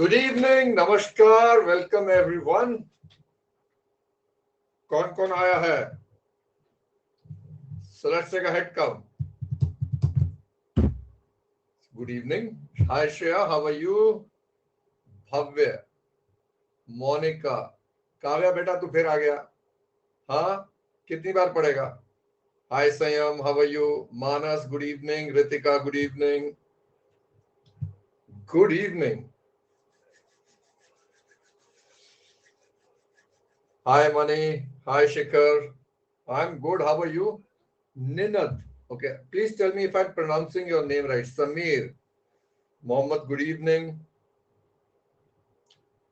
Good evening, नमस्कार, welcome everyone. कौन कौन आया है? So let's take a head count. Good evening. Hi Shreya, how are you? भव्य, मोनिका, काव्या बेटा तू फिर आ गया। हाँ, कितनी बार पढ़ेगा? Hi Sanyam, how are you? Manas, good evening. Ritika, good evening. Good evening. Hi Mani, hi Shikhar. I'm good. How are you? Ninad. Okay, please tell me if I'm pronouncing your name right. Samir. Mohammed, good evening.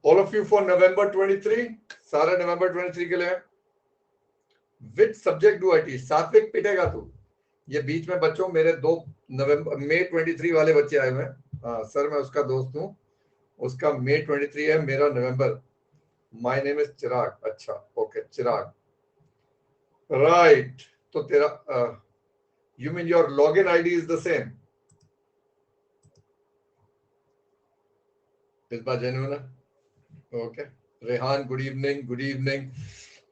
All of you for November 23. सारे November 23 के लिए। Which subject do I teach? सात्विक पिटेगा तू। ये बीच में बच्चों मेरे दो May 23 वाले बच्चे आए हुए हैं। हाँ सर, मैं उसका दोस्त हूँ। उसका May 23 है, मेरा November. My name is चिराग। अच्छा, ओके चिराग। Right. तो तेरा you mean your login ID is the same? इस बार genuine है? Okay. Rehan, good evening. Good evening.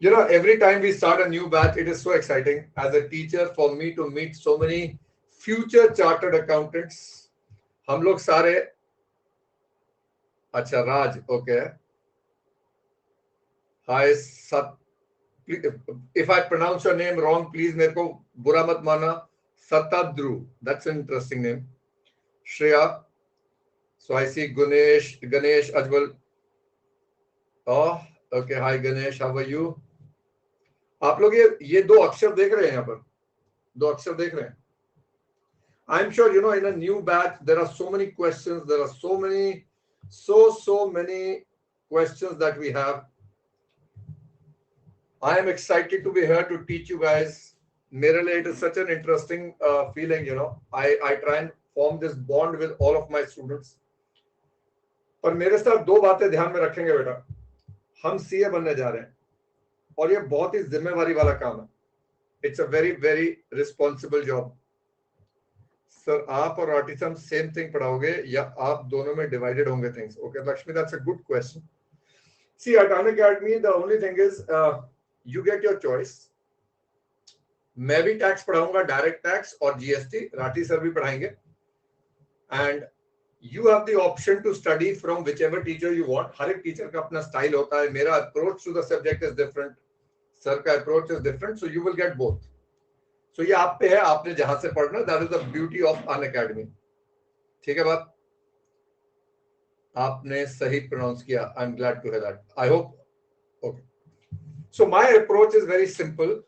You know, every time we start a new batch, it is so exciting as a teacher for me to meet so many future chartered accountants. हम लोग सारे, अच्छा राज, okay. Hi Sat, if I pronounce your name wrong, please मेरे को बुरा मत माना. Satadru, that's an interesting name. Shreya, so I see Ganesh, Ajwal. Oh, okay. Hi Ganesh, how are you? आप लोग ये दो अक्षर देख रहे हैं? यहाँ पर दो अक्षर देख रहे हैं? I'm sure you know in a new batch there are so many questions. There are so many questions that we have. I am excited to be here to teach you guys. मेरे लिए it is such an interesting feeling. You know, I try and form this bond with all of my students. पर मेरे साथ दो बातें ध्यान में रखेंगे बेटा। हम सीए बनने जा रहे हैं और ये बहुत ही जिम्मेवारी वाला काम है। It's a very very responsible job. Sir आप और ऑटिज्म सेम थिंग पढ़ाओगे या आप दोनों में डिवाइडेड होंगे things? Okay Lakshmi, that's a good question. See at Unacademy the only thing is you get your choice. मैं भी टैक्स पढ़ाऊंगा, डायरेक्ट टैक्स और जीएसटी. राठी सर भी पढ़ाएंगे. And you have the option to study from whichever teacher you want. हर एक teacher का अपना स्टाइल होता है. मेरा approach to the subject is different, sir का approach is different, so you will gate both. तो ये आप पे है, आपने जहां से पढ़ना. That is the beauty of Unacademy. ठीक है बात? आपने सही प्रोनाउंस किया. I am glad to hear that. I hope. Okay, so my approach is very simple.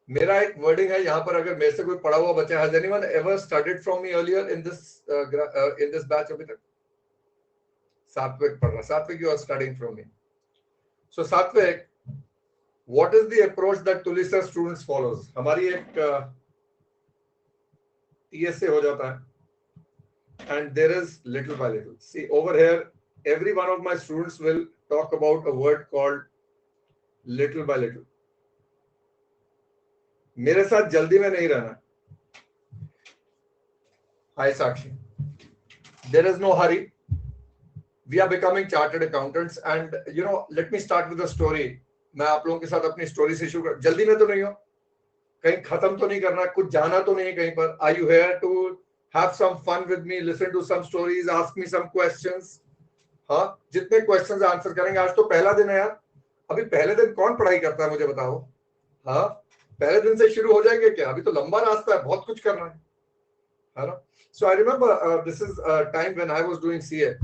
मेरा एक वर्डिंग है यहाँ पर. अगर मेरे से कोई पढ़ा हुआ बच्चा, has anyone ever studied from me earlier in this batch? अभी तक सात्विक पढ़ रहा. Satvik, you are studying from me. So Satvik, what is the approach that Tulisa students follows? हमारी एक TSA हो जाता है. And there is little by little. See over here, every one of my students will talk about a word called little by little. मेरे साथ जल्दी में नहीं रहना. Hi Sakshi. There is no hurry. We are becoming chartered accountants, and you know, let me start with a story. मैं आप लोगों के साथ अपनी स्टोरी से शुरू कर. जल्दी में तो नहीं हो, कहीं खत्म तो नहीं करना, कुछ जाना तो नहीं कहीं पर. Are you here to have some fun with me, listen to some stories, ask me some questions? हाँ, जितने क्वेश्चंस आंसर करेंगे. आज तो पहला दिन है यार. अभी पहले दिन कौन पढ़ाई करता है मुझे बताओ? हाँ, पहले दिन से शुरू हो जाएंगे क्या? अभी तो लंबा रास्ता है, बहुत कुछ करना है ना. So I remember this is time when I was doing CA.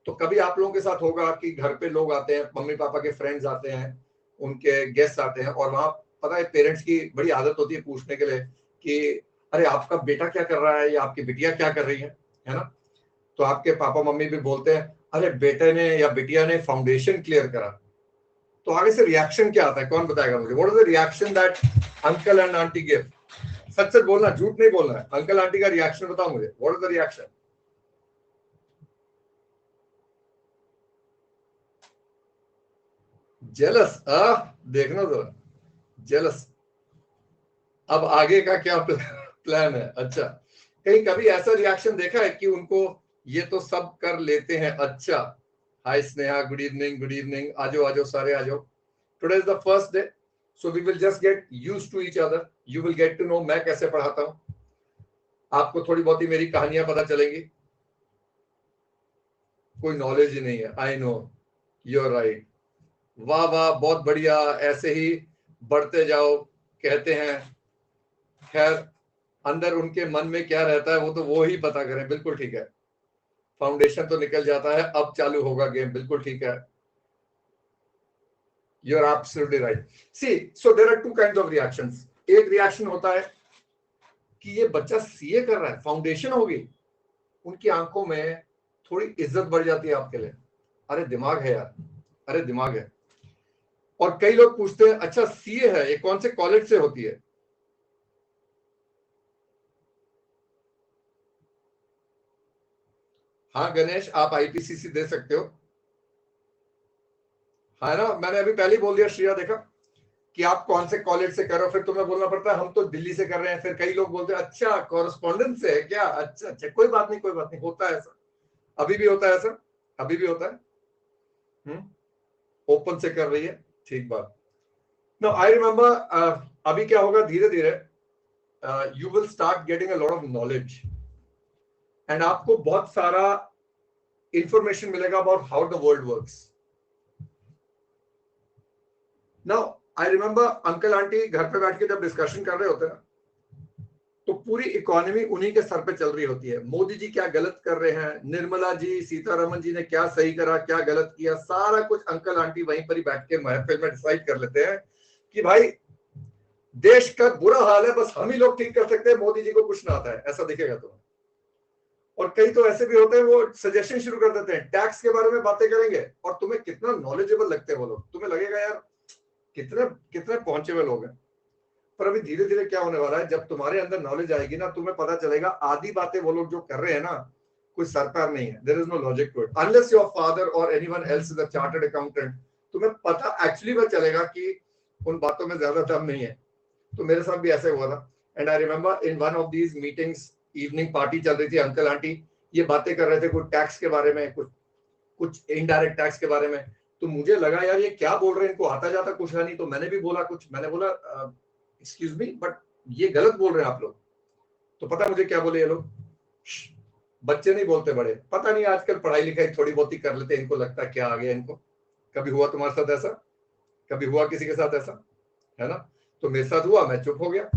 तो कभी आप लोगों के साथ होगा कि घर पे लोग आते हैं, मम्मी पापा के फ्रेंड्स आते हैं, उनके गेस्ट आते हैं, और वहां पता है पेरेंट्स की बड़ी आदत होती है पूछने के लिए कि अरे आपका बेटा क्या कर रहा है या आपकी बिटिया क्या कर रही है ना. तो आपके पापा मम्मी भी बोलते हैं अरे बेटे ने या बिटिया ने फाउंडेशन क्लियर करा. तो आगे से रिएक्शन क्या आता है? कौन बताएगा मुझे? What is the reaction that uncle and aunty give? सच सच बोलना, झूठ नहीं बोलना है. अंकल आंटी का रिएक्शन बताओ मुझे. What is the reaction? Jealous. देखना तो जेलस. अब आगे का क्या प्लान है? अच्छा, कहीं कभी ऐसा रिएक्शन देखा है कि उनको ये तो सब कर लेते हैं। अच्छा, hi Sneha, good evening, good evening. आजो आजो सारे आजो। Today is the first day, so we will just get used to each other. You will get to know मैं कैसे पढ़ाता हूं, आपको थोड़ी बहुत ही मेरी कहानियां पता चलेंगी। कोई नॉलेज ही नहीं है, I know, you are right. वाह वाह, बहुत बढ़िया, ऐसे ही बढ़ते जाओ कहते हैं। खैर, अंदर उनके मन में क्या रहता है वो तो वो ही पता करें। बिल्कुल ठीक है, फाउंडेशन तो निकल जाता है, अब चालू होगा गेम। बिल्कुल ठीक है, you are absolutely right. See, so there are two kinds of reactions. एक रिएक्शन होता है कि ये बच्चा सीए कर रहा है, फाउंडेशन होगी, उनकी आंखों में थोड़ी इज्जत बढ़ जाती है आपके लिए। अरे दिमाग है यार, अरे दिमाग है। और कई लोग पूछते हैं अच्छा सीए है, ये कौन से कॉलेज से होती है? हाँ गणेश, आप आईपीसीसी दे सकते हो, है ना। मैंने अभी पहले ही बोल दिया श्रेया, देखा कि आप कौन से कॉलेज से कर रहे हो, फिर तुम्हें बोलना पड़ता है हम तो दिल्ली से कर रहे हैं। फिर कई लोग बोलते हैं अच्छा कॉरेस्पॉन्डेंस से है क्या? अच्छा अच्छा, कोई बात नहीं, कोई बात नहीं, होता है ऐसा, अभी भी होता है ऐसा, अभी भी होता है। ओपन से कर रही है, ठीक बात। नो आई रिमेम्बर, अभी क्या होगा धीरे धीरे, you will start getting a lot of knowledge and आपको बहुत सारा इंफॉर्मेशन मिलेगा about how the world works. Now I remember uncle aunty घर पे बैठ के जब डिस्कशन कर रहे होते हैं तो पूरी इकोनॉमी उन्हीं के सर पे चल रही होती है। मोदी जी क्या गलत कर रहे हैं, निर्मला जी, सीतारमन जी ने क्या सही करा, क्या गलत किया, सारा कुछ अंकल आंटी वहीं पर ही बैठ के महफिल में डिसाइड कर लेते हैं कि भाई देश का बुरा हाल है, बस हम ही लोग ठीक कर सकते हैं, मोदी जी को कुछ ना आता है, ऐसा दिखेगा तुम्हें। और कई तो ऐसे भी होते हैं, वो सजेशन शुरू कर देते हैं, टैक्स के बारे में बातें करेंगे और तुम्हें कितना नॉलेजेबल लगते हैं वो लोग, तुम्हें लगेगा यार कितने कितने पहुंचे हुए लोग हैं। पर अभी धीरे धीरे क्या होने वाला है, जब तुम्हारे अंदर नॉलेज आएगी ना, तुम्हें पता चलेगा आधी बातें वो लोग जो कर रहे हैं ना, कोई सरकार नहीं है, there is no logic to it unless your father और anyone else is a chartered accountant. तुम्हें पता एक्चुअली में चलेगा कि उन बातों में ज्यादा दम नहीं है। तो मेरे साथ भी ऐसे हुआ था। And I remember in one of these meetings, evening party चल रही थी, अंकल आंटी ये बातें कर रहे थे कुछ टैक्स के बारे में, कुछ कुछ इनडायरेक्ट टैक्स के बारे में। तो मुझे लगा यार ये क्या बोल रहे हैं, इनको आता जाता कुछ है नहीं। तो मैंने भी बोला कुछ, मैंने बोला एक्सक्यूज मी बट ये गलत बोल रहे हैं आप लोग। तो पता मुझे क्या बोले ये लोग, बच्चे नहीं बोलते बड़े, पता नहीं आजकल पढ़ाई लिखाई थोड़ी बहुत ही कर लेते, इनको लगता क्या आ गया इनको। कभी हुआ तुम्हारे साथ ऐसा? कभी हुआ किसी के साथ ऐसा? है ना। तो मेरे साथ हुआ, मैं चुप हो गया।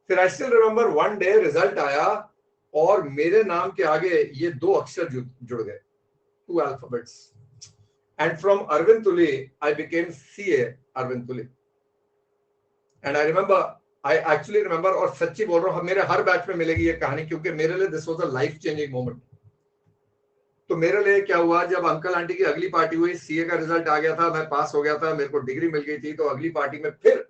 फिर I still remember one day result आया और मेरे नाम के आगे ये दो अक्षर जुड़ गए, two alphabets, and from Arvind Tuli I became CA Arvind Tuli। and I remember, I actually remember, और सच्ची बोल रहा हूँ, मेरे हर बैच में मिलेगी ये कहानी, क्योंकि मेरे लिए this was a life changing moment. तो मेरे लिए क्या हुआ, जब अंकल आंटी की अगली पार्टी हुई, सीए का रिजल्ट आ गया था, मैं पास हो गया था, मेरे को डिग्री मिल गई थी, तो अगली पार्टी में फिर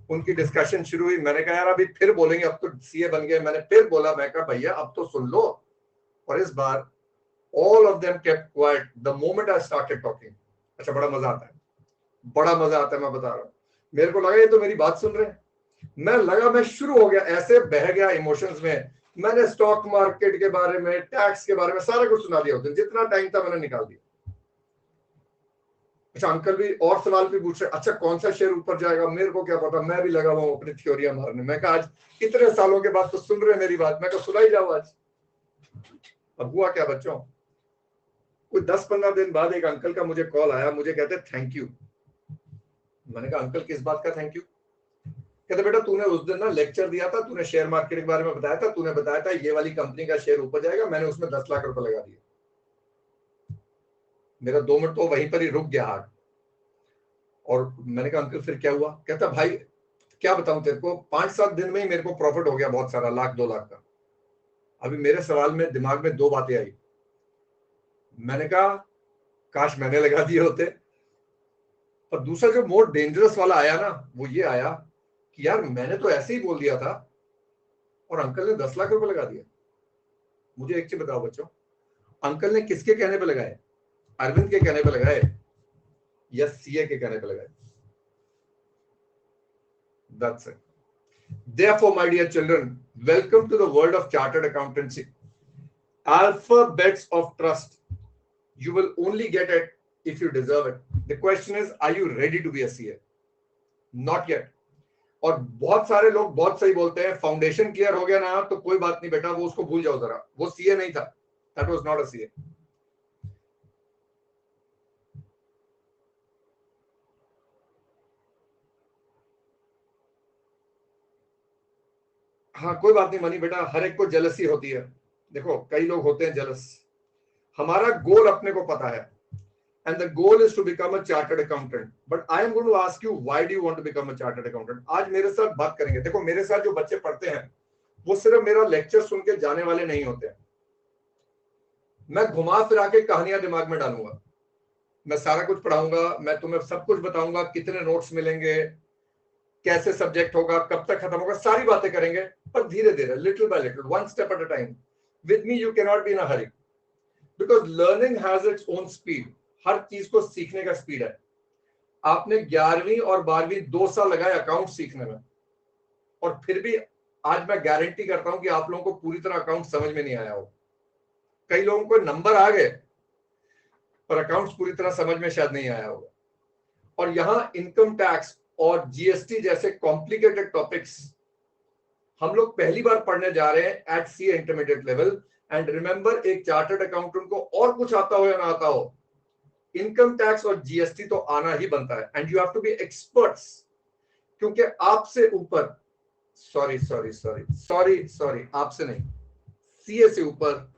उनकी डिस्कशन शुरू हुई। मैंने कहा यार अभी फिर बोलेंगे, अब तो सीए बन गए। मैंने फिर बोला, मैं कहा भैया अब तो सुन लो। और इस बार all of them kept quiet the moment I started talking। अच्छा, बड़ा मजा आता है, बड़ा मजा आता है, मैं बता रहा हूँ। मेरे को लगा ये तो मेरी बात सुन रहे हैं, मैं शुरू हो गया, ऐसे बह गया इमोशंस में। मैंने स्टॉक मार्केट के बारे में, टैक्स के बारे में सारा कुछ सुना दिया होता, जितना टाइम था मैंने निकाल दिया। अच्छा, अंकल भी और सवाल भी पूछ रहे, अच्छा कौन सा शेयर ऊपर जाएगा, मेरे को क्या पता, मैं भी लगा हुआ अपनी थ्योरियां मारने। मैं कहा आज इतने सालों के बाद तो सुन रहे मेरी बात, मैं कहा सुनाई जाओ आज। अब हुआ क्या बच्चों, कुछ 10-15 दिन बाद एक अंकल का मुझे कॉल आया, मुझे कहते थैंक यू। मैंने कहा अंकल किस बात का थैंक यू? कहते बेटा तूने उस दिन ना लेक्चर दिया था, तूने शेयर मार्केट के बारे में बताया था, तूने बताया था ये वाली कंपनी का शेयर ऊपर जाएगा, मैंने उसमें 10 लाख रुपए लगा दिए। मेरा 2 मिनट तो वहीं पर ही रुक गया हाथ। और मैंने कहा अंकल फिर क्या हुआ? कहता भाई क्या बताऊं तेरे को, 5-7 दिन में ही मेरे को प्रॉफिट हो गया बहुत सारा, लाख 2 लाख का। अभी मेरे सवाल में दिमाग में दो बातें आई। मैंने कहा काश मैंने लगा दिए होते। और दूसरा जो मोर डेंजरस वाला आया ना, वो ये आया कि यार मैंने तो ऐसे ही बोल दिया था और अंकल ने 10 लाख रुपए लगा दिया। मुझे एक चीज बताओ बच्चों, अंकल ने किसके कहने पे लगाए? अरविंद के कहने पे लगाए या सीए के कहने पे लगाए? That's it. Therefore, my dear children, welcome to the world of chartered accountancy. alphabets of trust. You will only get it if you deserve it. The question is, are you ready to be a CA? Not yet. और बहुत सारे लोग बहुत सही बोलते हैं, foundation clear हो गया ना तो कोई बात नहीं बेटा, वो उसको भूल जाओ जरा, वो सीए नहीं था. That was not a CA. हाँ कोई बात नहीं मनी बेटा, हर एक को जेलसी होती है. देखो कई लोग होते हैं जेलस. हमारा गोल अपने को पता है, and the goal is to become a chartered accountant. But I am going to ask you, why do you want to become a chartered accountant? आज मेरे साथ बात करेंगे. देखो मेरे साथ जो बच्चे पढ़ते हैं वो सिर्फ मेरा लेक्चर सुन के जाने वाले नहीं होते हैं. मैं घुमा फिरा के कहानियां दिमाग में डालूंगा. मैं सारा कुछ पढ़ाऊंगा, मैं तुम्हें सब कुछ बताऊंगा, कितने नोट्स मिलेंगे, कैसे सब्जेक्ट होगा, कब तक खत्म होगा, सारी बातें करेंगे, पर धीरे धीरे, little by little, one step at a time. With me you can not be in a hurry, because learning has its own speed. हर चीज को सीखने का स्पीड है. आपने 11वीं और 12वीं 2 साल लगाए अकाउंट सीखने में, और फिर भी आज मैं गारंटी करता हूं कि आप लोगों को पूरी तरह अकाउंट समझ में नहीं आया हो. कई लोगों को नंबर आ गए पर अकाउंट्स पूरी तरह समझ में शायद नहीं आया होगा. और यहां इनकम टैक्स और जीएसटी जैसे कॉम्प्लिकेटेड टॉपिक्स हम लोग पहली बार पढ़ने जा रहे हैं at CA intermediate level. And remember, एक चार्टर्ड अकाउंटेंट को और कुछ आता हो या ना आता हो, इनकम टैक्स और जीएसटी तो आना ही बनता है. And you have to be experts, क्योंकि आपसे ऊपर, सॉरी आपसे नहीं, सीए से ऊपर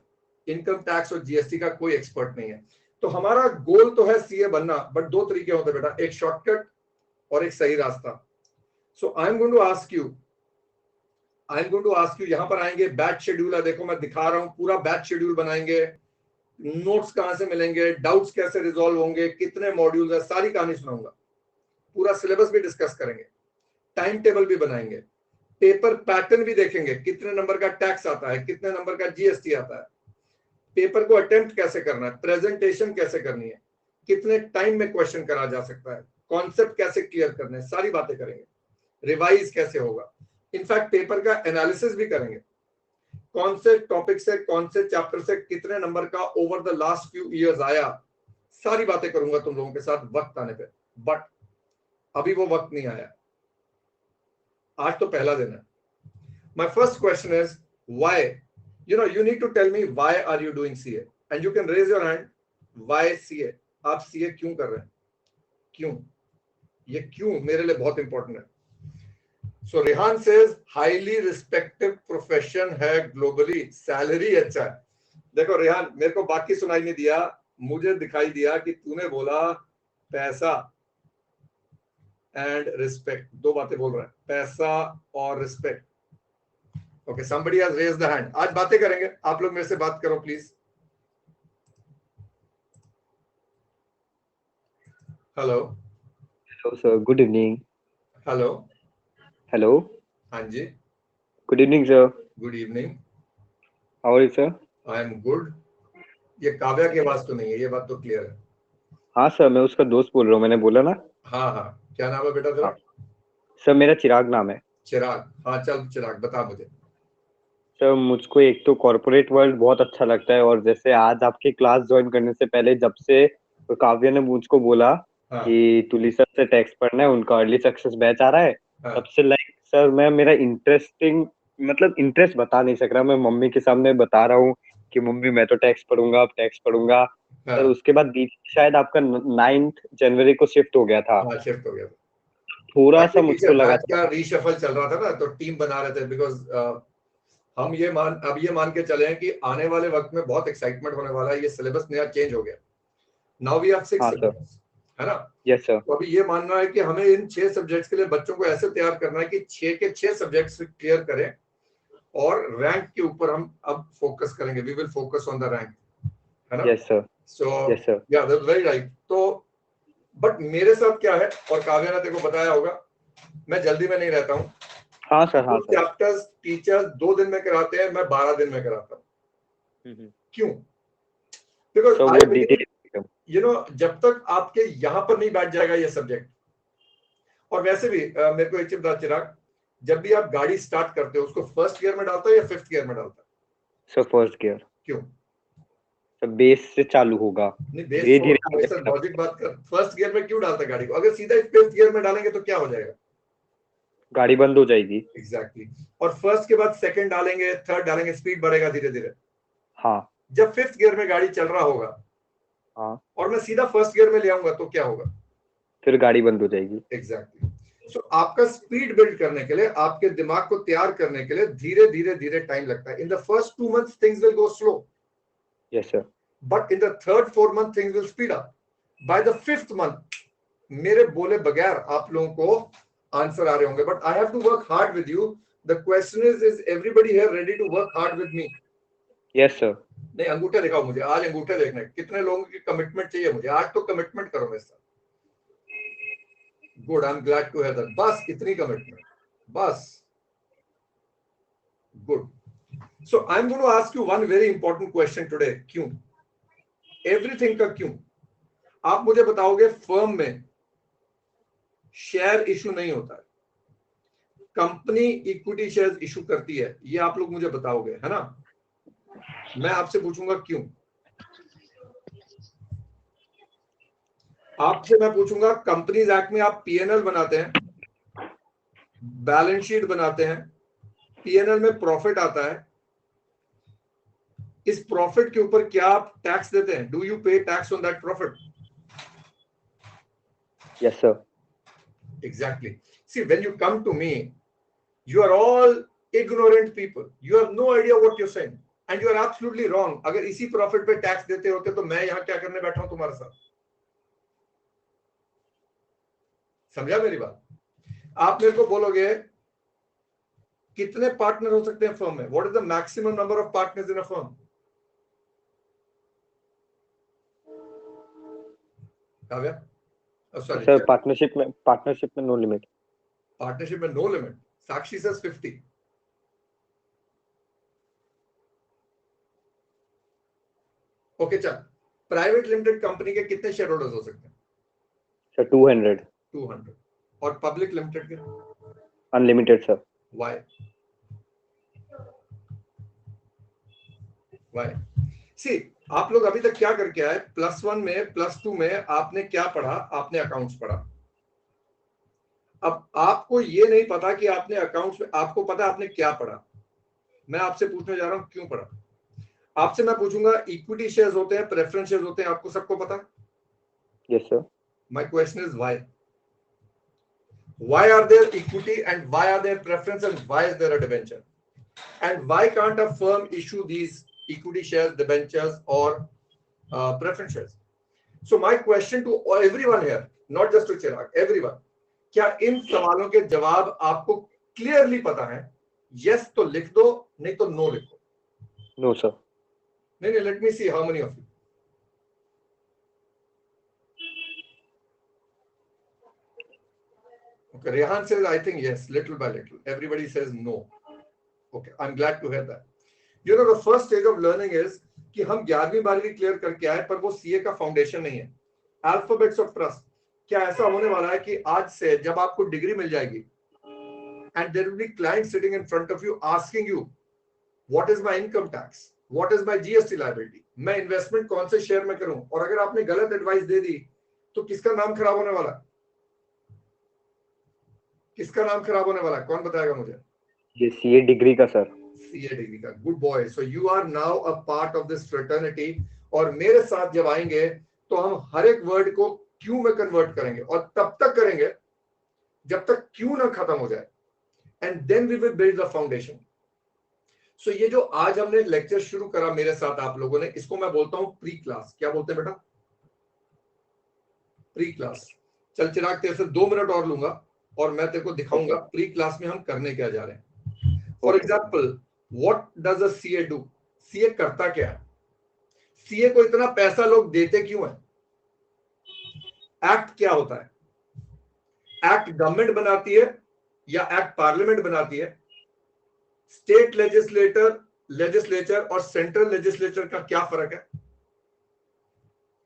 इनकम टैक्स और जीएसटी का कोई एक्सपर्ट नहीं है. तो हमारा गोल तो है सीए बनना, बट 2 तरीके होते हैं बेटा, एक शॉर्टकट और एक सही रास्ता. So I am going to ask you, यहां पर आएंगे, बैच शेड्यूल है, देखो मैं दिखा रहा हूं, पूरा बैच शेड्यूल बनाएंगे. नोट्स कहां से मिलेंगे, डाउट्स कैसे रिजॉल्व होंगे, कितने मॉड्यूल्स है, सारी कहानी सुनाऊंगा. पूरा सिलेबस भी डिस्कस करेंगे, टाइम टेबल भी बनाएंगे, पेपर पैटर्न भी देखेंगे, कितने नंबर का टैक्स आता है, कितने नंबर का जीएसटी आता है, पेपर को अटेम्प्ट कैसे करना है, प्रेजेंटेशन कैसे करनी है, कितने टाइम में क्वेश्चन करा जा सकता है, कॉन्सेप्ट कैसे क्लियर करने हैं, सारी बातें करेंगे. रिवाइज कैसे होगा, इनफैक्ट पेपर का एनालिसिस भी करेंगे, कौन से टॉपिक से, कौन से चैप्टर से कितने नंबर का over the last few years आया, सारी बातें करूंगा तुम लोगों के साथ वक्त आने पे. बट अभी वो वक्त नहीं आया, आज तो पहला दिन है. My first question is why, you need to tell me why are you doing CA, and you can raise your hand. Why CA? आप CA क्यों कर रहे हैं, क्यों, ये क्यों मेरे लिए बहुत इंपॉर्टेंट है. So Rehan says highly respected profession है globally, सैलरी अच्छा है. देखो रेहान, मेरे को बाकी सुनाई नहीं दिया, मुझे दिखाई दिया कि तूने बोला पैसा एंड रिस्पेक्ट, 2 बातें बोल रहा है, पैसा और respect. Okay, somebody has raised the hand. आज बातें करेंगे, आप लोग मेरे से बात करो please. Hello sir, good evening. Hello hello. हाँ जी, good evening sir. Good evening. How are you sir? I am good. ये काव्या की आवाज तो नहीं है, ये बात तो क्लियर है. हाँ सर, मैं उसका दोस्त बोल रहा हूँ, मैंने बोला ना. हाँ हाँ, क्या नाम है बेटा तेरा? सर मेरा चिराग नाम है. चिराग, हाँ चल चिराग बता मुझे. सर मुझको एक तो कॉर्पोरेट वर्ल्ड बहुत अच्छा लगता है, और जैसे आज आपकी क्लास ज्वाइन करने से पहले जब से काव्या ने मुझको बोला हाँ कि तुली सर से टैक्स पढ़ना है, उनका अर्ली सक्सेस बैच आ रहा है, हाँ तब से लाइक सर मैं मेरा इंटरेस्ट बता नहीं सक रहा. मैं मम्मी के सामने बता रहा हूँ कि मम्मी मैं तो टैक्स पढ़ूंगा, अब टैक्स पढ़ूंगा. सर हाँ उसके बाद दीदी शायद आपका 9 जनवरी को शिफ्ट हो गया था, हाँ, शिफ्ट हो गया था. थोड़ा सा Actually, मुझको लगा बैच का रीशफल चल रहा था ना, तो टीम बना रहे थे, बिकॉज हम ये मान के चले हैं कि आने वाले वक्त में बहुत एक्साइटमेंट होने वाला है. ये सिलेबस नया चेंज हो गया, नाउ वी हैव 6 हाँ सर. सब्जेक्ट्स, है ना. Yes sir. तो अभी ये मानना है कि हमें इन 6 सब्जेक्ट्स के लिए बच्चों को ऐसे तैयार करना है कि 6 के 6 सब्जेक्ट्स क्लियर करें, और रैंक के ऊपर हम अब फोकस करेंगे. We will focus on the rank, है ना. Yes sir. So yes sir. Yeah that's very right. तो बट मेरे साथ क्या है, और काव्या ने तेको बताया होगा, मैं जल्दी में नहीं रहता हूँ. हाँ सर. हाँ सर. चैप्टर्स टीचर्स 2 दिन में कराते हैं, मैं 12 दिन में कराता हूँ. क्यों? बिकॉज आई बिलीव, जब तक आपके यहाँ पर नहीं बैठ जाएगा ये सब्जेक्ट. और वैसे भी मेरे को एक चीज बता चिराग, जब भी आप गाड़ी स्टार्ट करते हो उसको फर्स्ट गियर में डालता है या 5th गियर में डालता है? Sir first gear. क्यों? सर बेस से चालू होगा, नहीं बेस धीरे छोड़, धीरे सर लॉजिक बात कर, फर्स्ट गियर में क्यों डालता है गाड़ी को? अगर सीधा फिफ्थ गियर में डालेंगे तो क्या हो जाएगा? गाड़ी बंद हो जाएगी। एग्जैक्टली और फर्स्ट के बाद सेकंड डालेंगे, थर्ड डालेंगे, स्पीड बढ़ेगा धीरे धीरे। हाँ जब फिफ्थ गियर में गाड़ी चल रहा होगा हाँ, और मैं सीधा फर्स्ट गियर में ले आऊंगा तो क्या होगा? फिर गाड़ी बंद हो जाएगी। एग्जैक्टली सो आपका स्पीड बिल्ड करने के लिए, आपके दिमाग को तैयार करने के लिए धीरे धीरे धीरे टाइम लगता है। In the first 2 months things will go slow, yes sir. But in the third 4 month things will speed up. By the fifth month मेरे बोले बगैर आप लोगों को आंसर आ रहे होंगे, but I have to work hard with you. The question is everybody here ready to work hard with me? Yes sir. नहीं अंगूठे दिखाओ मुझे, आज अंगूठे देखने, कितने लोगों की कमिटमेंट चाहिए मुझे आज? तो कमिटमेंट करो मेरे साथ। Good, I am glad to hear that. बस इतनी कमिटमेंट, बस। Good. So I am going to ask you one very important question today. क्यों? एवरीथिंग का क्यों। आप मुझे बताओगे फर्म में शेयर इशू नहीं होता है, कंपनी इक्विटी शेयर इशू करती है, ये आप लोग मुझे बताओगे, है ना? मैं आपसे पूछूंगा क्यों। आपसे मैं पूछूंगा कंपनीज एक्ट में आप पीएनएल बनाते हैं, बैलेंस शीट बनाते हैं, पीएनएल में प्रॉफिट आता है, इस प्रॉफिट के ऊपर क्या आप टैक्स देते हैं? डू यू पे tax on that profit? Yes sir. Exactly. See, when you come to me, you are all ignorant people. You have no idea what you're saying, and you are absolutely wrong. अगर इसी profit पे tax देते होते तो मैं यहाँ क्या करने बैठा हूं तुम्हारे साथ? समझा मेरी बात? आप मेरे को बोलोगे कितने पार्टनर हो सकते हैं फर्म में? What is the maximum number of partners in a firm? Kavya, sorry, sir partnership में नो लिमिट। पार्टनरशिप में नो लिमिट। साक्षी सेज 50। ओके चल, प्राइवेट लिमिटेड कंपनी के कितने शेयर होल्डर्स हो सकते हैं? सर 200। 200। और पब्लिक लिमिटेड के? Unlimited sir. Why? Why? See, आप लोग अभी तक क्या करके आए? +1 में, +2 में आपने क्या पढ़ा? आपने अकाउंट्स पढ़ा। अब आपको ये नहीं पता कि आपने अकाउंट्स में, आपको पता आपने क्या पढ़ा। मैं आपसे पूछने जा रहा हूं क्यों पढ़ा। आपसे मैं पूछूंगा इक्विटी शेयर्स होते हैं, प्रेफरेंस शेयर्स होते हैं, आपको सबको पता है? Yes sir. My question is why? Why are there equity and why are there preference and why is there a debenture? And why can't a firm issue these equity shares, debentures or preference shares? So my question to everyone here, not just to Chirag, everyone, क्या इन सवालों के जवाब आपको clearly पता है? yes तो लिख दो, नहीं तो no लिखो। No sir. नहीं, let me see how many of you. Okay, Rehan says I think yes, little by little. Everybody says no. Okay, I'm glad to hear that. You know, the first stage of learning is कि हम 11वीं 12वीं clear करके आए, पर वो CA का foundation नहीं है। अल्फाबेट्स ऑफ ट्रस्ट, क्या ऐसा होने वाला है कि आज से जब आपको डिग्री मिल जाएगी and there will be client sitting in front of you asking you what is my income tax, what is my GST liability, मैं इन्वेस्टमेंट कौन से शेयर में करूं, और अगर आपने गलत एडवाइस दे दी तो किसका नाम खराब होने वाला है? किसका नाम खराब होने वाला है? कौन बताएगा मुझे? ये सीए डिग्री का सर। सीए डिग्री का। Good boy. So you are now a part of this fraternity, और मेरे साथ जब आएंगे तो हम हर एक वर्ड को क्यों में कन्वर्ट करेंगे, और तब तक करेंगे जब तक क्यों ना खत्म हो जाए, and then we will build the foundation. So ये जो आज हमने लेक्चर शुरू करा मेरे साथ आप लोगों ने, इसको मैं बोलता हूं प्री क्लास। क्या बोलते हैं बेटा? Pre class. चल चिराग, तेरे से 2 मिनट और लूंगा और मैं तेरे को दिखाऊंगा प्री क्लास में हम करने क्या जा रहे हैं। For example, what does a CA do? CA करता क्या है? सीए को इतना पैसा लोग देते क्यों है? एक्ट क्या होता है? एक्ट गवर्नमेंट बनाती है या एक्ट पार्लियामेंट बनाती है? स्टेट लेजिस्लेचर और सेंट्रल लेजिस्लेचर का क्या फर्क है?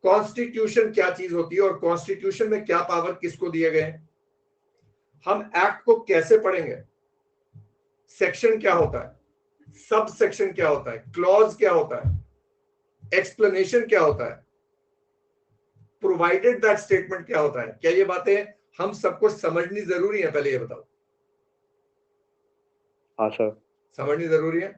कॉन्स्टिट्यूशन क्या चीज होती है और कॉन्स्टिट्यूशन में क्या पावर किसको दिए गए हैं? हम एक्ट को कैसे पढ़ेंगे? सेक्शन क्या होता है, सब सेक्शन क्या होता है, क्लॉज क्या होता है, एक्सप्लेनेशन क्या होता है, प्रोवाइडेड दैट स्टेटमेंट क्या होता है। क्या ये बातें हम सबको समझनी जरूरी है? पहले ये बताओ। हाँ सर। समझनी जरूरी है।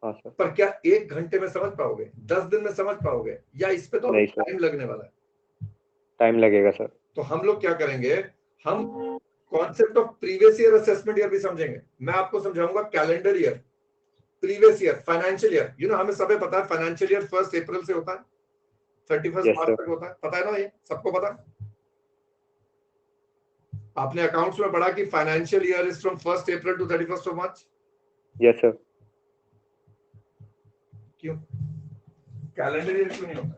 हाँ सर। पर क्या 1 घंटे में समझ पाओगे, 10 दिन में समझ पाओगे, या इस पे तो नहीं सर, टाइम लगने वाला है। टाइम लगेगा सर। तो हम लोग क्या करेंगे, हम concept of previous year assessment year भी समझेंगे। मैं आपको समझाऊंगा calendar year, previous year, financial year. हमें सबे पता है फाइनेंशियल ईयर 1 अप्रैल से होता है, 31 यस मार्च सर। तक होता है, पता है ना, ये सबको पता है। आपने अकाउंट्स में पढ़ा कि financial year is from 1 April to 31 March. Yes sir. क्यों कैलेंडर ईयर क्यों नहीं होता?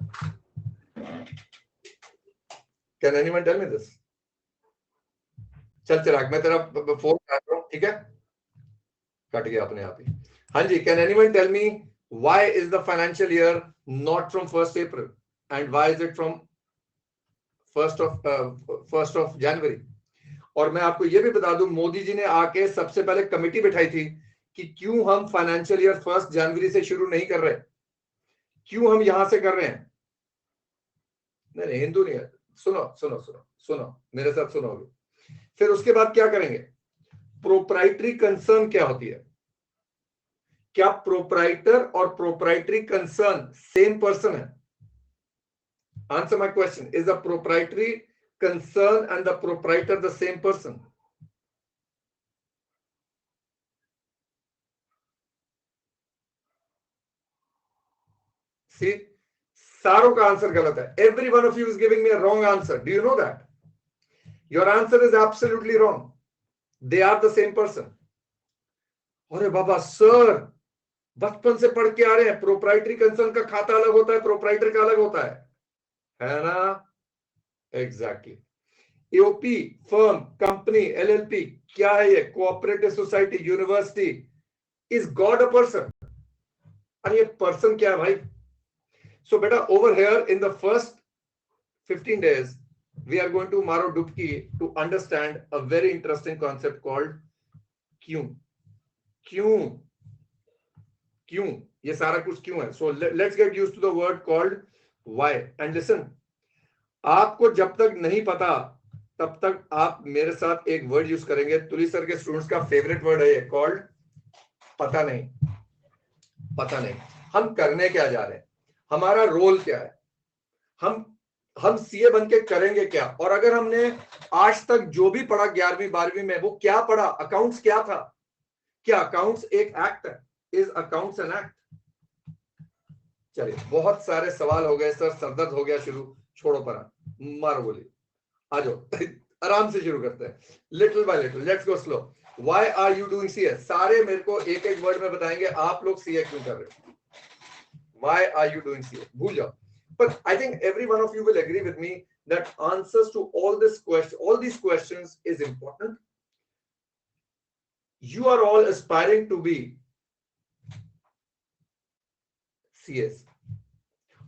Can anyone tell me this? चल चिराग, मैं तेरा फोन काट रहा हूं, ठीक है? कट गया अपने आप ही। हाँ जी, can anyone tell me why is the financial year not from 1 April and why is it from 1 January? और मैं आपको ये भी बता दूं, मोदी जी ने आके सबसे पहले कमेटी बिठाई थी कि क्यों हम फाइनेंशियल ईयर 1 जनवरी से शुरू नहीं कर रहे, क्यों हम यहां से कर रहे हैं। नहीं, हिंदू नहीं है, सुनो सुनो सुनो सुनो, मेरे साथ सुनोगे। फिर उसके बाद क्या करेंगे, प्रोप्राइटरी कंसर्न क्या होती है? क्या प्रोप्राइटर और प्रोप्राइटरी कंसर्न सेम पर्सन है? Answer my question, is the proprietary concern and the proprietor the same person? See, सारों का आंसर गलत है। Every one of you is giving me a wrong answer. Do you know that? Your answer is absolutely wrong. They are the same person. अरे बाबा sir, बचपन से पढ़ के आ रहे हैं, प्रोप्राइटरी कंसर्न का खाता अलग होता है, प्रोप्राइटर का अलग होता है ना? Exactly. AOP, firm, company, LLP क्या है? ये cooperative society, university. Is God a person? अरे ये पर्सन क्या है भाई? So beta, over here in the first 15 days, we are going to maro dubki to understand a very interesting concept called क्यों। क्यों क्यों ये सारा कुछ क्यों है? So let's get used to the word called why. And listen, आपको जब तक नहीं पता तब तक आप मेरे साथ एक वर्ड यूज करेंगे, तुली सर के स्टूडेंट्स का फेवरेट वर्ड है ये, कॉल्ड पता नहीं। पता नहीं हम करने क्या जा रहे हैं, हमारा रोल क्या है, हम सीए बन के करेंगे क्या। और अगर हमने आज तक जो भी पढ़ा 11वीं 12वीं में, वो क्या पढ़ा? अकाउंट्स क्या था? क्या अकाउंट्स एक एक्ट है? Is accounts an act? चलिए, बहुत सारे सवाल हो गए सर, सरदर्द हो गया शुरू, छोड़ो पर मारो बोली, आ जाओ आराम से शुरू करते हैं, little by little, let's go slow. Why are you doing CA? सारे मेरे को एक एक वर्ड में बताएंगे आप लोग सीए क्यों कर रहे हो। Why are you doing CA भूल जाओ। But I think every one of you will agree with me that answers to all these questions is important. You are all aspiring to be CS.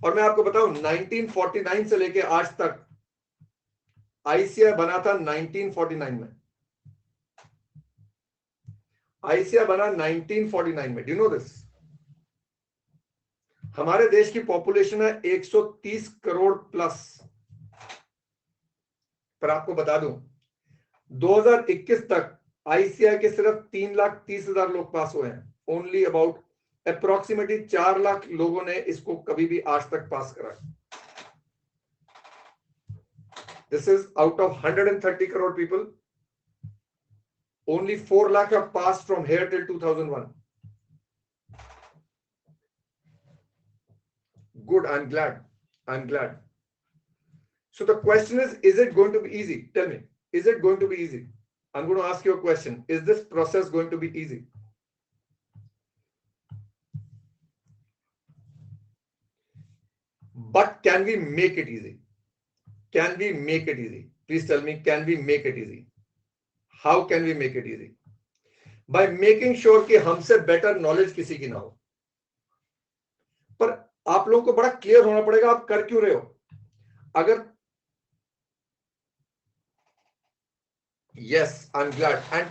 और मैं आपको बताऊं, 1949 से लेके आज तक आईसीआई बना था 1949 में। आईसीआई बना 1949 में। Do you know this? हमारे देश की पॉपुलेशन है 130 करोड़ प्लस। पर आपको बता दूं, 2021 तक आईसीआई के सिर्फ 3,30,000 लोग पास हुए हैं। ओनली अबाउट अप्रोक्सीमेटली 4 लाख लोगों ने इसको कभी भी आज तक पास करा। This is out of 130 crore people, only 4 lakh have passed from here till 2001. Good, I'm glad. So the question is it going to be easy? Tell me, is it going to be easy? I'm going to ask you a question. Is this process going to be easy? But can we make it easy? Can we make it easy? Please tell me, can we make it easy? How can we make it easy? By making sure कि हमसे better knowledge किसी की ना हो। पर आप लोगों को बड़ा क्लियर होना पड़ेगा आप कर क्यों रहे हो। अगर yes, I'm glad. And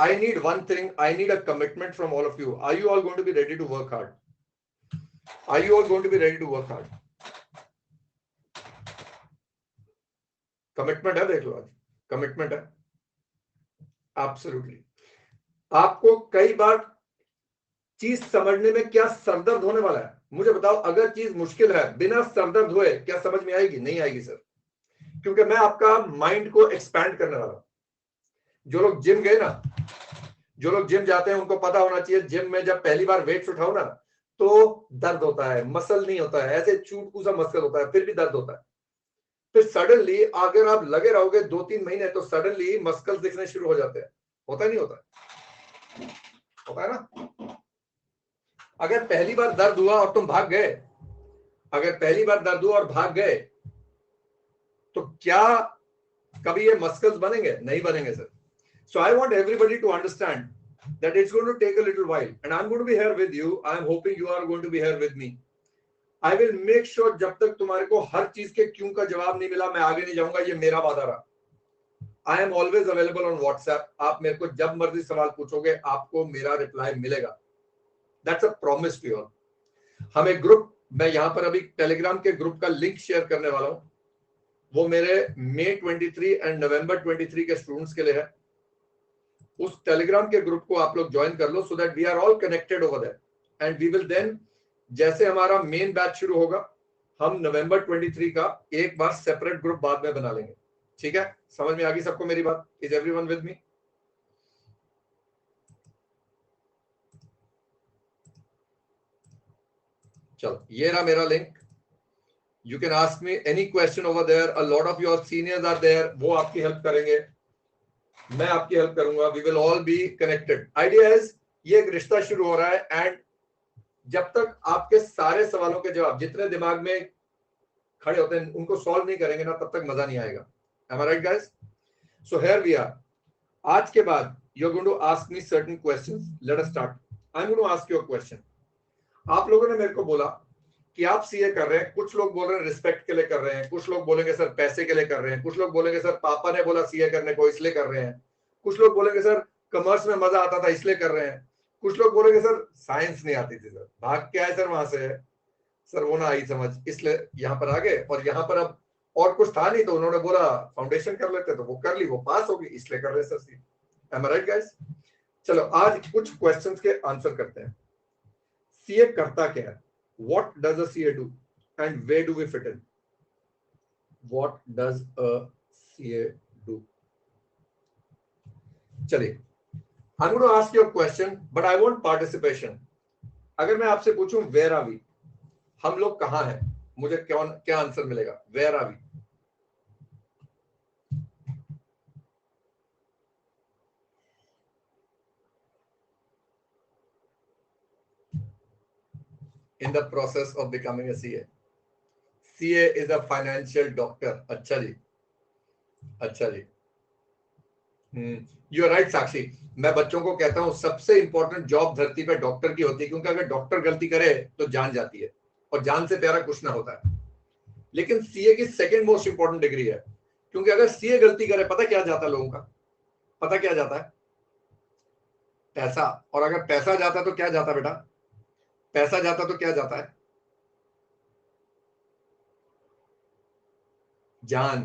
I need one thing, I need a commitment from all of you. Are you all going to be ready to work hard? Are you all going to be ready to work hard? Commitment है, देख लो आज commitment है absolutely. आपको कई बार चीज समझने में क्या सरदर्द होने वाला है, मुझे बताओ। अगर चीज मुश्किल है, बिना सरदर्द हुए क्या समझ में आएगी? नहीं आएगी सर, क्योंकि मैं आपका माइंड को एक्सपैंड करने वाला हूं। जो लोग जिम गए ना, जो लोग जिम जाते हैं, उनको पता होना चाहिए जिम में जब पहली बार वेट्स उठाओ ना तो दर्द होता है, मसल नहीं होता है, ऐसे चूटकू सा मसल होता है, फिर भी दर्द होता है। फिर सडनली अगर आप लगे रहोगे 2-3 महीने तो सडनली मस्कल्स दिखने शुरू हो जाते हैं। होता नहीं होता? होता है ना? अगर पहली बार दर्द हुआ और तुम भाग गए, अगर पहली बार दर्द हुआ और भाग गए, तो क्या कभी ये मस्कल्स बनेंगे? नहीं बनेंगे sir. So I want everybody to understand that it's going to take a little while, and I'm going to be here with you. I'm hoping you are going to be here with me. I will make sure जब तक तुम्हारे को हर चीज के क्यों का जवाब नहीं मिला, मैं आगे नहीं जाऊंगा, ये मेरा वादा रहा। I am always available on WhatsApp. आप मेरे को जब मर्जी सवाल पूछोगे, आपको मेरा रिप्लाई मिलेगा। That's a promise to you all. हम एक ग्रुप, मैं यहाँ पर अभी टेलीग्राम के ग्रुप का लिंक शेयर करने वाला हूँ। वो मेरे मई 23 एंड नवंबर 23 के स्टूडेंट्स के लिए है। उस टेलीग्राम के ग्रुप को आप लोग ज्वाइन कर लो, so that we are all connected over there and we will then, जैसे हमारा मेन बैच शुरू होगा, हम नवंबर 23 का एक बार सेपरेट ग्रुप बाद में बना लेंगे। ठीक है, समझ में आ गई सबको मेरी बात? Is everyone with me? चलो, ये रहा मेरा link. You can ask me any question over there. A lot of your seniors are there, वो आपकी हेल्प करेंगे, मैं आपकी हेल्प करूंगा। We will all be connected. Idea is, ये एक रिश्ता शुरू हो रहा है, एंड जब तक आपके सारे सवालों के जवाब जितने दिमाग में खड़े होते हैं उनको सॉल्व नहीं करेंगे ना, तब तक मजा नहीं आएगा। Am I right, guys? So here we are. आज के बाद you're going to ask me certain questions. Let us start. I'm going to ask you a question. आप लोगों ने मेरे को बोला कि आप सीए कर रहे हैं, कुछ लोग बोल रहे हैं रिस्पेक्ट के लिए कर रहे हैं, कुछ लोग बोलेंगे सर पैसे के लिए कर रहे हैं, कुछ लोग बोलेंगे सर पापा ने बोला सीए करने को इसलिए कर रहे हैं, कुछ लोग बोलेंगे सर कॉमर्स में मजा आता था इसलिए कर रहे हैं, कुछ लोग बोलेंगे सर साइंस नहीं आती थी सर, भाग के आए सर वहां से, सर वो ना आई समझ इसलिए यहाँ पर आ गए, और यहाँ पर अब और कुछ था नहीं तो उन्होंने बोला फाउंडेशन कर लेते, तो वो कर ली, वो पास होगी इसलिए कर रहे sir see. Am I right, guys? चलो आज कुछ क्वेश्चंस के आंसर करते हैं। सीए करता क्या है? What does a CA do and where do we fit in? What does a CA do? चलिए, I'm going to ask you a question, but I want participation. अगर मैं आपसे पूछूं where are we? हम लोग कहाँ हैं? मुझे क्या आंसर मिलेगा? Where are we? In the process of becoming a CA. CA is a financial doctor. अच्छा जी, अच्छा जी। यू आर राइट साक्षी। मैं बच्चों को कहता हूं सबसे इंपॉर्टेंट जॉब धरती पे डॉक्टर की होती है, क्योंकि अगर डॉक्टर गलती करे तो जान जाती है, और जान से प्यारा कुछ ना होता है। लेकिन सीए की सेकंड मोस्ट इंपॉर्टेंट डिग्री है, क्योंकि अगर सीए गलती करे, पता क्या जाता है लोगों का? पता क्या जाता है? पैसा। और अगर पैसा जाता तो क्या जाता बेटा? पैसा जाता तो क्या जाता है? जान।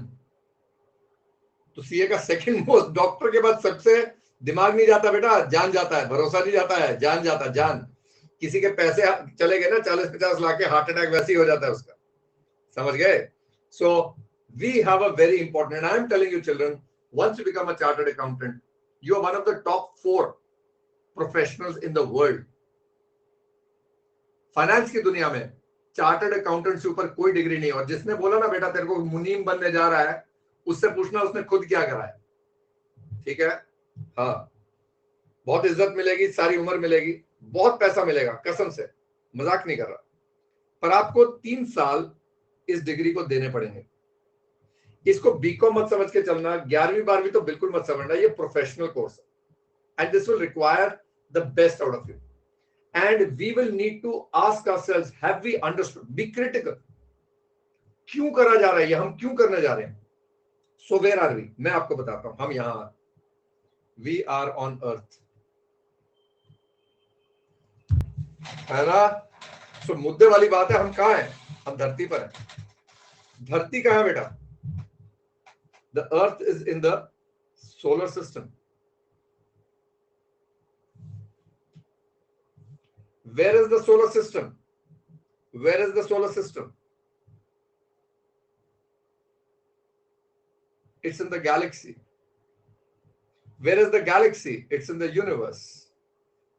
तो सीए का सेकंड मोस्ट, डॉक्टर के बाद सबसे दिमाग नहीं जाता बेटा, जान जाता है। भरोसा नहीं जाता है, जान जाता है। जान। किसी के पैसे चले गए ना 40-50 लाख के, हार्ट अटैक वैसे ही हो जाता है उसका, समझ गए? So we have a very important, I am telling you children, once you become a chartered accountant, you are one of the top 4 professionals in the world. Finance की दुनिया में चार्टर्ड अकाउंटेंट से ऊपर कोई डिग्री नहीं। और जिसने बोला ना बेटा तेरे को मुनीम बनने जा रहा है, उससे पूछना उसने खुद क्या करा है। ठीक है? हाँ, बहुत इज्जत मिलेगी, सारी उम्र मिलेगी, बहुत पैसा मिलेगा, कसम से मजाक नहीं कर रहा। पर आपको 3 साल इस डिग्री को देने पड़ेंगे। इसको बीकॉम मत समझ के चलना, 11वीं 12वीं तो बिल्कुल मत समझना, ये प्रोफेशनल कोर्स है, and this will require the best out of you, and we will need to ask ourselves, have we understood? Be critical. क्यों करा जा रहा है ये? हम क्यों करने जा रहे हैं? So where are we? मैं आपको बताता हूं। हम यहां, वी आर ऑन अर्थ, है ना? सो मुद्दे वाली बात है, हम कहाँ हैं? हम धरती पर हैं। धरती कहाँ है बेटा? The earth is in the solar system. Where is the solar system? Where is the solar system? It's in the galaxy. Where is the galaxy? It's in the universe.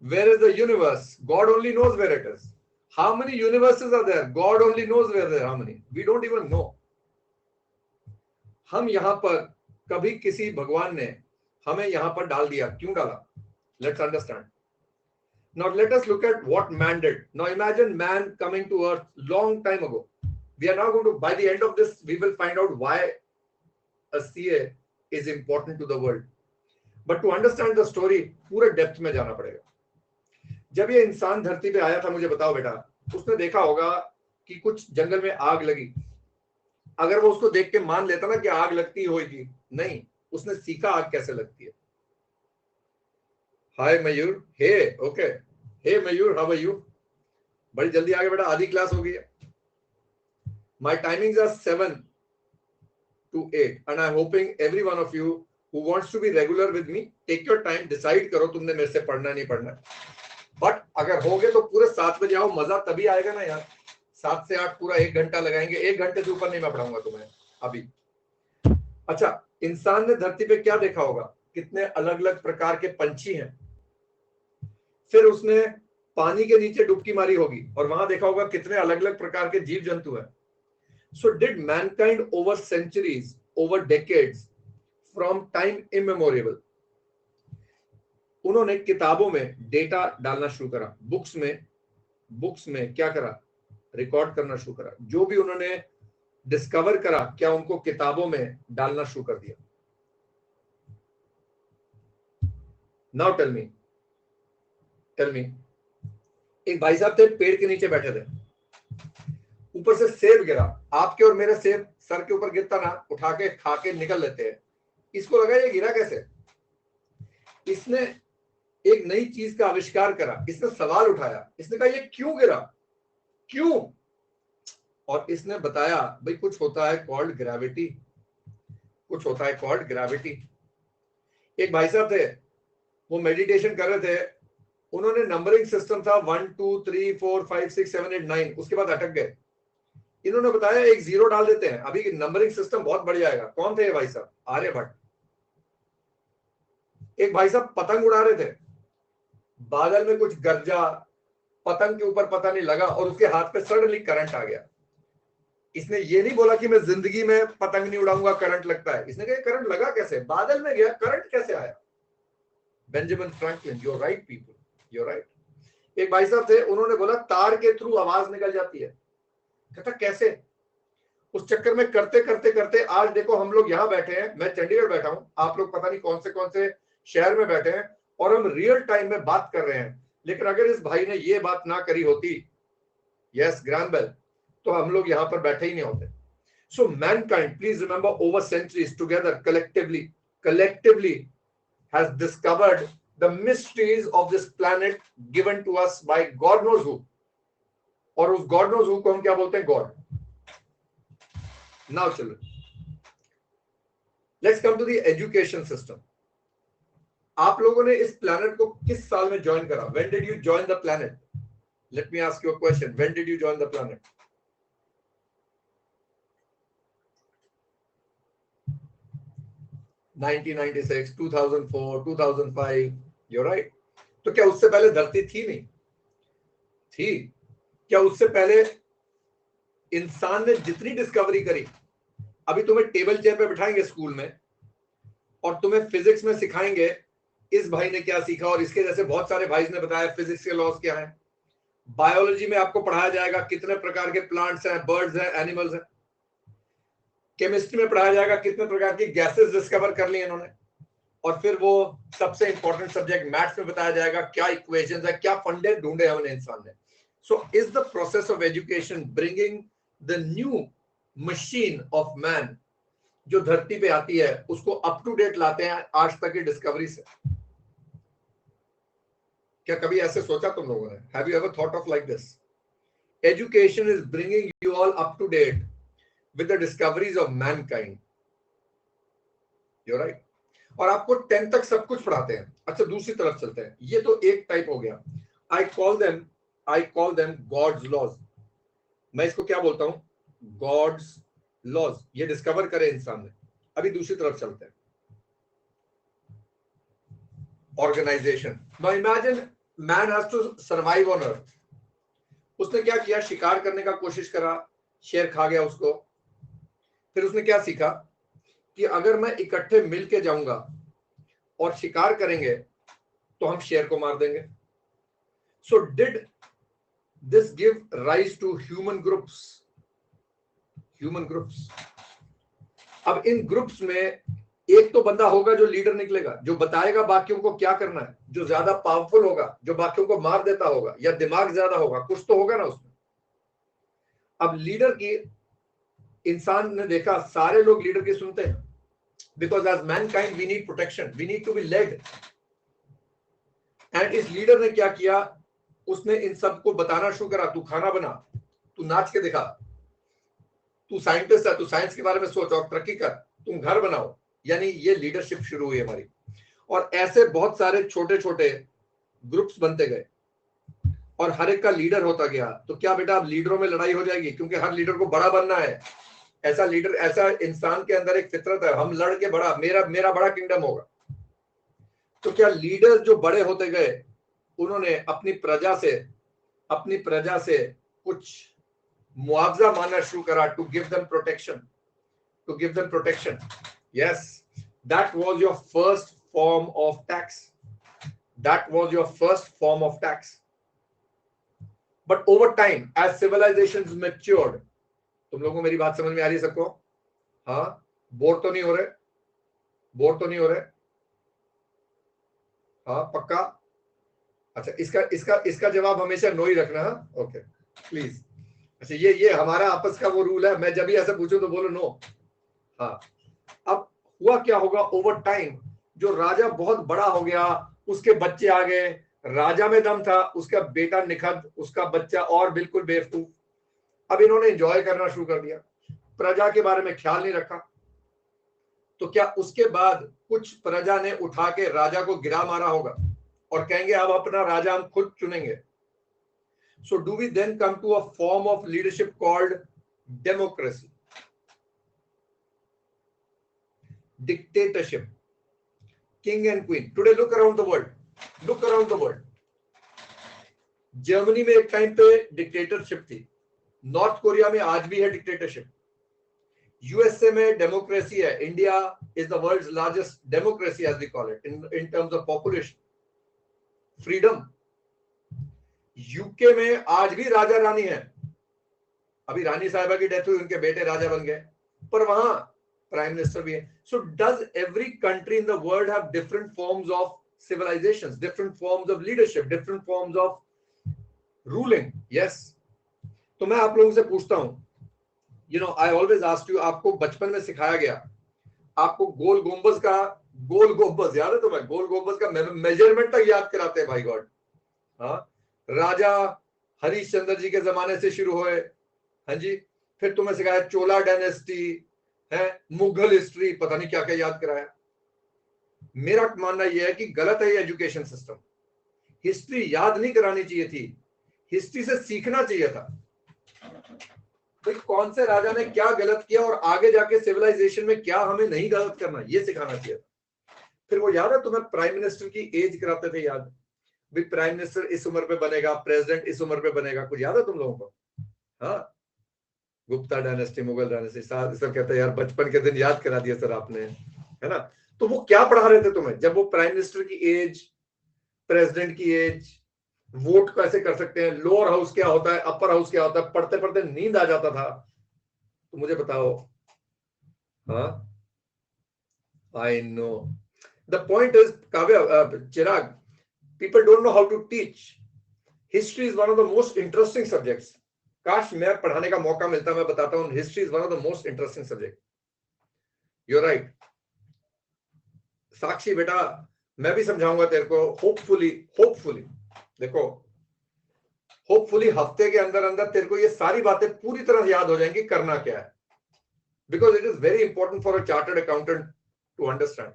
Where is the universe? God only knows where it is. How many universes are there? God only knows where there are. How many? We don't even know. हम यहां पर कभी किसी भगवान ने हमें यहां पर डाल दिया, क्यों डाला? Let's understand. Now let us look at what man did. Now imagine man coming to earth long time ago. We are now going to, by the end of this, we will find out why a CA is important to the world. But to understand the story, पूरे depth में जाना पड़ेगा। जब ये इंसान धरती पे आया था, मुझे बताओ बेटा, उसने देखा होगा कि कुछ जंगल में आग लगी। अगर वो उसको देख के मान लेता ना कि आग लगती होगी, नहीं, उसने सीखा आग कैसे लगती है। Hi Mayur, hey okay, hey Mayur, how are you? बड़ी जल्दी आगे बेटा, आधी क्लास हो गई है। My timings are 7 to 8 and I'm hoping every one of you who wants to be regular with me, take your time, decide करो तुमने मेरे से पढ़ना नहीं पढ़ना। बट अगर होगे तो पूरे 7 बजे आओ, मजा तभी आएगा ना यार। 7 से 8 पूरा 1 घंटा लगाएंगे, 1 घंटे से ऊपर नहीं मैं पढ़ाऊंगा तुम्हें अभी। अच्छा, इंसान ने धरती पे क्या देखा होगा? कितने अलग अलग प्रकार के पंछी हैं। फिर उसने पानी के नीचे डुबकी मारी होगी और वहां देखा होगा कितने अलग अलग प्रकार के जीव जंतु हैं। So did mankind over centuries, over decades, from time immemorial, उन्होंने किताबों में डेटा डालना शुरू करा, बुक्स में क्या करा? रिकॉर्ड करना शुरू करा। जो भी उन्होंने डिस्कवर करा, क्या उनको किताबों में डालना शुरू कर दिया? नाउ टेल मी, एक भाई साहब थे, पेड़ के नीचे बैठे थे, ऊपर से सेब गिरा। आपके और मेरे सेब सर के ऊपर गिरता ना, उठा के खा के निकल लेते हैं। इसको लगा ये गिरा कैसे? इसने एक नई चीज का आविष्कार करा, इसने सवाल उठाया, इसने कहा ये क्यों गिरा, क्यों? और इसने बताया भाई कुछ होता है कॉल्ड ग्रेविटी, कुछ होता है कॉल्ड ग्रेविटी। एक भाई साहब थे, वो मेडिटेशन कर रहे थे, उन्होंने नंबरिंग सिस्टम था 1 2 3 4 5 6 7 8 9, उसके बाद अटक गए। इन्होंने बताया एक 0 डाल देते हैं, अभी नंबरिंग सिस्टम बहुत बढ़ जाएगा। कौन थे ये भाई साहब? आर्यभट्ट। एक भाई साहब पतंग उड़ा रहे थे, बादल में कुछ गरजा, पतंग के ऊपर पता नहीं लगा और उसके हाथ पे सडनली करंट आ गया। इसने ये नहीं बोला कि मैं जिंदगी में पतंग नहीं उड़ाऊंगा, करंट लगता है। इसने कहा करंट लगा कैसे, बादल में गया, करंट कैसे आया? Benjamin Franklin, you are right people, you are right. एक भाई साहब थे, उन्होंने बोला तार के थ्रू आवाज निकल जाती है। कहता कैसे? उस चक्कर में करते करते करते आज देखो हम लोग यहाँ बैठे हैं, मैं चंडीगढ़ बैठा हूं, आप लोग पता नहीं कौन से शहर में बैठे हैं और हम रियल टाइम में बात कर रहे हैं। लेकिन अगर इस भाई ने ये बात ना करी होती, यस ग्रैंड बेल, तो हम लोग यहाँ पर बैठे ही नहीं होते। So mankind, please remember, over centuries together collectively has discovered the mysteries of this planet given to us by God knows who, और उस God knows who को हम क्या बोलते हैं? God. Now children, let's come to the education system. आप लोगों ने इस planet को किस साल में ज्वाइन करा? When did you join the planet? Let me ask you a question. When did you join the planet? (1996, 2004, 2005? You're right. तो क्या उससे पहले धरती थी? नहीं थी। क्या उससे पहले इंसान ने जितनी डिस्कवरी करी, अभी तुम्हें टेबल चेयर पे बिठाएंगे स्कूल में और तुम्हें फिजिक्स में सिखाएंगे इस भाई ने क्या सीखा और इसके जैसे बहुत सारे भाई ने बताया फिजिक्स के लॉज क्या है। बायोलॉजी में आपको पढ़ाया जाएगा कितने प्रकार के प्लांट्स हैं, बर्ड्स हैं, एनिमल्स हैं। केमिस्ट्री में पढ़ाया जाएगा कितने प्रकार की गैसेस डिस्कवर कर ली इन्होंने। और फिर वो सबसे इंपॉर्टेंट सब्जेक्ट मैथ्स में बताया जाएगा क्या इक्वेशंस है, क्या फंडे ढूंढे हमने इंसान ने। So is the process of education bringing the new machine of man, जो धरती पे आती है उसको अप टू डेट लाते हैं आज तक की डिस्कवरी से। क्या कभी ऐसे सोचा तुम लोगों ने? Have you ever thought of like this? education is bringing you all up to date with the discoveries of mankind. You're right. और आपको 10 तक सब कुछ पढ़ाते हैं. अच्छा, दूसरी तरफ चलते हैं. ये तो एक टाइप हो गया. I call them God's laws. मैं इसको क्या बोलता हूं? God's laws. ये डिस्कवर करे इंसान ने. अभी दूसरी तरफ चलते हैं. Organization. Now imagine man has to survive on earth. उसने क्या किया? शिकार करने का कोशिश करा, शेर खा गया उसको. फिर उसने क्या सीखा कि अगर मैं इकट्ठे मिल के जाऊंगा और शिकार करेंगे तो हम शेर को मार देंगे. So did this give rise to human groups. अब इन ग्रुप्स में एक तो बंदा होगा जो लीडर निकलेगा, जो बताएगा बाकियों को क्या करना है, जो ज्यादा पावरफुल होगा, जो बाकियों को मार देता होगा, या दिमाग ज्यादा होगा, कुछ तो होगा ना उसमें. अब लीडर की इंसान ने देखा सारे लोग लीडर की सुनते हैं, because as mankind we need protection, we need to be led. And इस लीडर ने क्या किया? उसने इन सबको बताना शुरू करा, तू खाना बना, तू नाच के दिखा, तू साइंटिस्ट है, तू साइंस के बारे में सोच और तरक्की कर, तुम घर बनाओ. यानी ये लीडरशिप शुरू हुई हमारी. और ऐसे बहुत सारे छोटे छोटे ग्रुप्स बनते गए और हर एक का लीडर होता गया. तो क्या बेटा अब लीडरों में लड़ाई हो जाएगी? क्योंकि हर लीडर को बड़ा बनना है. ऐसा लीडर, ऐसा इंसान के अंदर एक फितरत है, हम लड़ के बड़ा, मेरा बड़ा किंगडम होगा. तो क्या लीडर जो बड़े होते गए उन्होंने अपनी प्रजा से कुछ मुआवजा मांगना शुरू करा, to give them protection. Yes, that was your first form of tax. But over time, as civilizations matured, तुम लोगों को मेरी बात समझ में आ रही है सबको? हाँ, बोर तो नहीं हो रहे? हाँ, पक्का? अच्छा, इसका जवाब हमेशा नो ही रखना. Okay, please. अच्छा, ये हमारा आपस का वो रूल है, मैं जब भी ऐसा पूछूं तो बोलो नो. हाँ. अब हुआ क्या होगा? ओवर टाइम जो राजा बहुत बड़ा हो गया, उसके बच्चे आ गए, राजा में दम था, उसका बेटा निखत, उसका बच्चा और बिल्कुल बेवकूफ. अब इन्होंने एंजॉय करना शुरू कर दिया, प्रजा के बारे में ख्याल नहीं रखा. तो क्या उसके बाद कुछ प्रजा ने उठा के राजा को गिरा मारा होगा और कहेंगे अब अपना राजा हम खुद चुनेंगे? So do we then come to a form of leadership called democracy, dictatorship, king and queen. Today look around the world. Germany में एक टाइम पे डिक्टेटरशिप थी, नॉर्थ कोरिया में आज भी है डिक्टेटरशिप, यूएसए में डेमोक्रेसी है, India is the world's largest democracy as we call it in terms of population, freedom. UK में आज भी राजा रानी है, अभी रानी साहिबा की डेथ हुई, उनके बेटे राजा बन गए, पर वहां प्राइम मिनिस्टर भी है. So does every country in the world have different forms of civilizations, different forms of leadership, different forms of ruling? Yes. तो मैं आप लोगों से पूछता हूं, I always asked you, आपको बचपन में सिखाया गया, आपको गोल गुंबज याद है? तुम्हें गोल गुंबज का मेजरमेंट तक याद कराते हैं, भाई गॉड. हाँ, राजा हरिश्चंद्र जी के जमाने से शुरू हुए. हाँ जी. फिर तुम्हें सिखाया चोला डायनेस्टी है, मुगल हिस्ट्री, पता नहीं क्या क्या याद कराया. मेरा मानना यह है कि गलत है ये एजुकेशन सिस्टम. हिस्ट्री याद नहीं करानी चाहिए थी, हिस्ट्री से सीखना चाहिए था. भाई कौन से राजा ने क्या गलत किया और आगे जाके सिविलाइजेशन में क्या हमें नहीं गलत करना, ये सिखाना चाहिए था. फिर वो याद है तुम्हें प्राइम मिनिस्टर की एज कराते थे, याद? भाई प्राइम मिनिस्टर इस उम्र पे बनेगा, प्रेसिडेंट इस उम्र पे बनेगा, कुछ याद है तुम लोगों को? हाँ, Gupta dynasty, Mughal dynasty, sir कहते हैं यार बचपन के दिन याद करा दिया सर आपने, है ना? तो वो क्या पढ़ा रहे थे तुम्हें? जब वो प्राइम मिनिस्टर की एज, प्रेसिडेंट की एज, वोट कैसे कर सकते हैं, लोअर हाउस क्या होता है, अपर हाउस क्या होता है, पढ़ते पढ़ते नींद आ जाता था. तो मुझे बताओ. हाँ, I know. The point is, काव्य, चिराग, people don't know how to teach. History is one of the most interesting subjects. काश मैं पढ़ाने का मौका मिलता, मैं बताता हूं. History is one of the most interesting subject. You're right. साक्षी बेटा, मैं भी समझाऊंगा तेरे को, होपफुली. देखो, होपफुली हफ्ते के अंदर अंदर तेरे को ये सारी बातें पूरी तरह से याद हो जाएंगी करना क्या है, because it is very important for a chartered accountant to understand.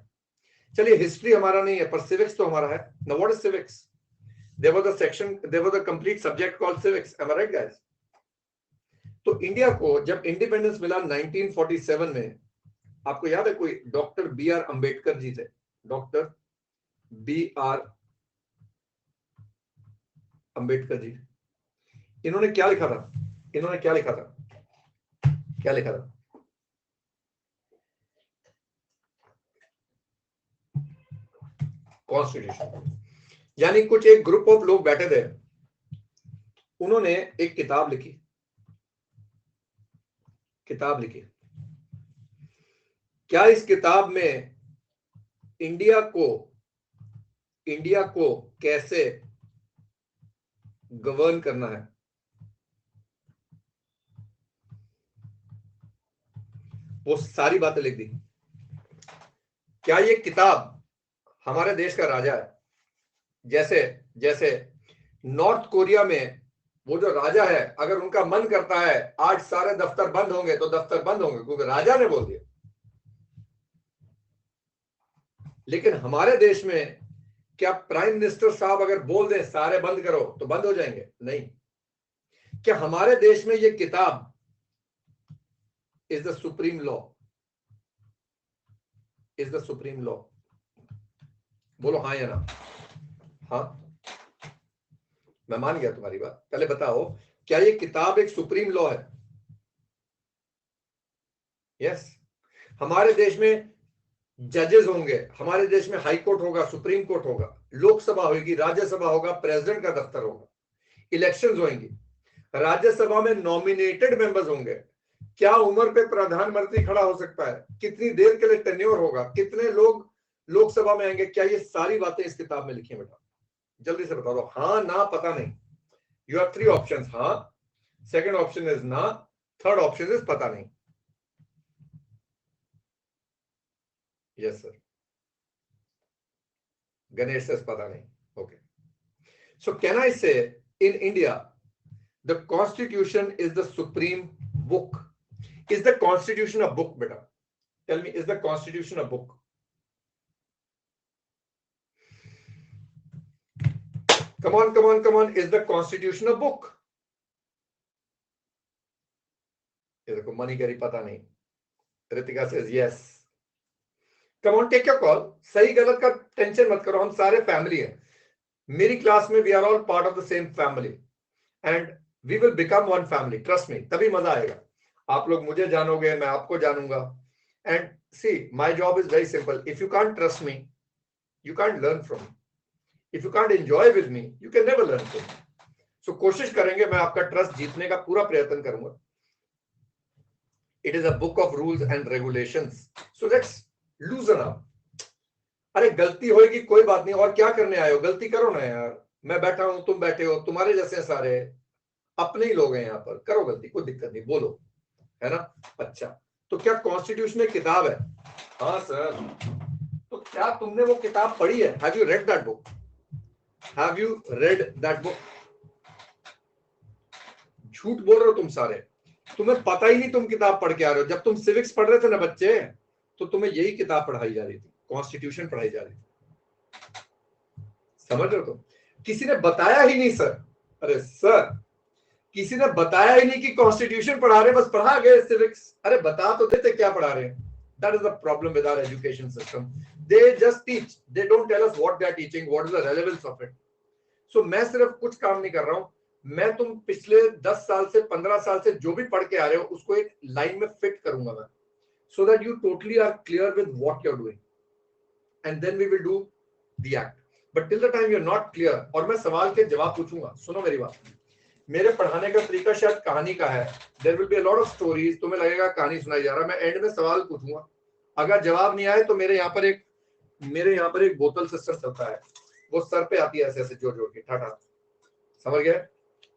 चलिए हिस्ट्री हमारा नहीं है पर सिविक्स तो हमारा है ना। What is civics? There was a section, there was a complete subject called civics. Am I right guys? तो इंडिया को जब इंडिपेंडेंस मिला 1947 में, आपको याद है कोई doctor B are Ambedkar ji थे, doctor B are Ambedkar ji. इन्होंने क्या लिखा था? इन्होंने क्या लिखा था? क्या लिखा था? कॉन्स्टिट्यूशन। यानी कुछ एक ग्रुप ऑफ लोग बैठे थे, उन्होंने एक किताब लिखी। किताब लिखी। क्या इस किताब में इंडिया को कैसे गवर्न करना है, वो सारी बातें लिख दी। क्या ये किताब हमारे देश का राजा है? जैसे जैसे नॉर्थ कोरिया में वो जो राजा है, अगर उनका मन करता है आज सारे दफ्तर बंद होंगे तो दफ्तर बंद होंगे, क्योंकि राजा ने बोल दिया। लेकिन हमारे देश में क्या प्राइम मिनिस्टर साहब अगर बोल दें सारे बंद करो तो बंद हो जाएंगे? नहीं। क्या हमारे देश में ये किताब is the supreme law? Is the supreme law? बोलो हाँ या ना। हाँ, मैं मान गया तुम्हारी बात। पहले बताओ, क्या ये किताब एक सुप्रीम लॉ है? यस। हमारे देश में जजेस होंगे, हमारे देश में हाई कोर्ट होगा, सुप्रीम कोर्ट होगा, लोकसभा होगी, राज्यसभा होगा, प्रेसिडेंट का दफ्तर होगा, इलेक्शंस होंगी, राज्यसभा में नॉमिनेटेड मेंबर्स होंगे। क्या उम्र पे प्रधानमंत्री खड़ा हो सकता है? कितनी देर के लिए टेन्योर होगा? कितने लोग लोकसभा में आएंगे? क्या ये सारी बातें इस किताब में लिखी है? बेटा जल्दी से बता दो, हाँ ना पता नहीं। यू हैव 3 ऑप्शंस, हाँ, सेकंड ऑप्शन इज ना, थर्ड ऑप्शन इज पता नहीं। Yes sir. गणेश says पता नहीं। Okay, so can I say in India the constitution is the supreme book? Is the constitution a book? बेटा tell me, is the constitution a book? Come on, come on, come on. Is the Constitution a book? ये देखो money करी पता नहीं। Ritika says yes. Come on, take your call. सही गलत का tension मत करो, हम सारे फैमिली हैं। मेरी क्लास में we are all part of the same family and we will become one family. Trust me, तभी मजा आएगा। आप लोग मुझे जानोगे, मैं आपको जानूंगा। And see, my job is very simple. If you can't trust me, you can't learn from me. If you can't enjoy with me, you can never learn from me. So कोशिश करेंगे, मैं आपका ट्रस्ट जीतने का पूरा प्रयत्न करूंगा। It is a book of rules and regulations. So let's loosen up. अरे गलती होगी कोई बात नहीं, और क्या करने आए हो? गलती करो ना यार। मैं बैठा हूं, तुम बैठे हो, तुम्हारे जैसे सारे अपने ही लोग हैं यहाँ पर। करो गलती, कोई दिक्कत नहीं, बोलो, है ना? अच्छा, तो क्या कॉन्स्टिट्यूशन एक किताब है? हाँ सर। तो क्या तुमने वो किताब पढ़ी है? Have you read that book? Have you read that book? झूठ बोल रहे हो तुम सारे, तुम्हें पता ही नहीं तुम किताब पढ़ के आ रहे हो। जब तुम सिविक्स पढ़ रहे थे ना बच्चे, तो तुम्हें यही किताब पढ़ाई जा रही थी, कॉन्स्टिट्यूशन पढ़ाई जा रही थी। समझ रहे हो तुम? किसी ने बताया ही नहीं सर। अरे सर, किसी ने बताया ही नहीं कि कॉन्स्टिट्यूशन पढ़ा रहे, बस पढ़ा गए सिविक्स। अरे बता तो देते क्या पढ़ा रहे हैं। That is the problem with our education system. They just teach, they don't tell us what they are teaching, what is the relevance of it. So मैं सिर्फ कुछ काम नहीं कर रहा हूं, मैं तुम पिछले 10 साल से 15 साल से जो भी पढ़ के आ रहे हो उसको एक लाइन में फिट करूंगा मैं, so that you totally are clear with what you are doing, and then we will do the act. But till the time you are not clear, और मैं सवाल के जवाब पूछूंगा। सुनो मेरी बात, मेरे पढ़ाने का तरीका शायद कहानी का है। There will be a lot of stories, तुम्हें लगेगा कहानी सुनाई जा रहा है। मैं एंड में सवाल पूछूंगा, अगर जवाब नहीं आए तो मेरे यहाँ पर एक बोतल सिस्टम चलता है, वो सर पे आती है ऐसे ऐसे जोड़ जोड़ के, ठाठा। समझ गए?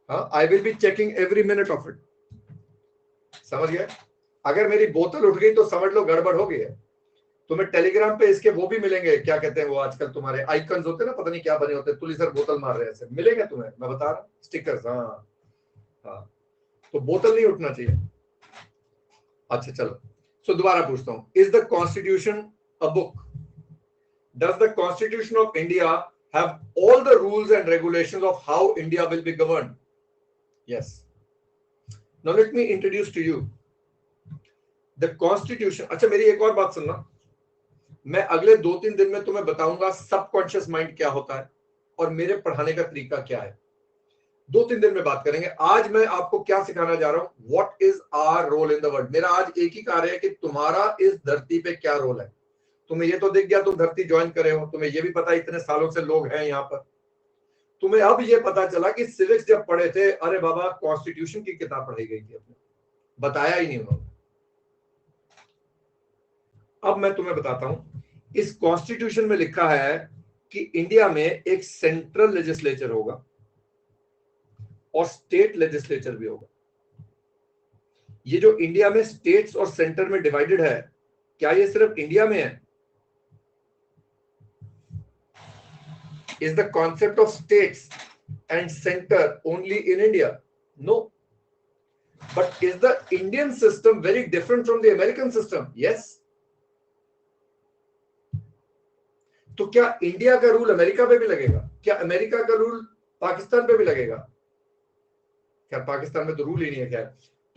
हाँ, I will be checking every minute of it. समझ गए? अगर मेरी बोतल उठ गई तो समझ लो गड़बड़ हो गई है। तुम्हें टेलीग्राम पे इसके वो भी मिलेंगे, क्या कहते हैं वो आजकल तुम्हारे आइकन्स होते हैं ना, पता नहीं क्या बने होते हैं, तुली सर बोतल मार रहे हैं ऐसे, मिलेंगे तुम्हें, मैं बता रहा हूँ, स्टिकर्स। हाँ हाँ, तो बोतल नहीं उठना चाहिए। अच्छा चलो, सो दोबारा पूछता हूँ, is the constitution a book? Does the constitution of India have all the rules and regulations of how India will be governed? Yes. Now let me introduce to you the constitution. अच्छा मेरी एक और बात सुनना, मैं अगले 2-3 दिन में तुम्हें बताऊंगा सबकॉन्शियस माइंड क्या होता है और मेरे पढ़ाने का तरीका क्या है। 2-3 दिन में बात करेंगे। आज मैं आपको क्या सिखाना जा रहा हूं, what is our role in the world. मेरा आज एक ही कार्य है कि तुम्हारा इस धरती पे क्या रोल है। तुम्हें ये तो दिख गया, तुम धरती ज्वाइन करे हो, तुम्हें ये भी पता इतने सालों से लोग हैं यहाँ पर। तुम्हें अब ये पता चला कि सिविक्स जब पढ़े थे, अरे बाबा कॉन्स्टिट्यूशन की किताब पढ़ाई गई थी, अपने बताया ही नहीं उन्होंने। अब मैं तुम्हें बताता हूं, इस कॉन्स्टिट्यूशन में लिखा है कि इंडिया में एक सेंट्रल लेजिस्लेचर होगा और स्टेट लेजिस्लेचर भी होगा। ये जो इंडिया में स्टेट्स और सेंटर में डिवाइडेड है, क्या ये सिर्फ इंडिया में है? Is the concept of states and centre only in India? No. But is the Indian system very different from the American system? Yes. तो क्या इंडिया का रूल अमेरिका पे भी लगेगा? क्या अमेरिका का रूल पाकिस्तान पे भी लगेगा? क्या पाकिस्तान में तो रूल ही नहीं है। खैर,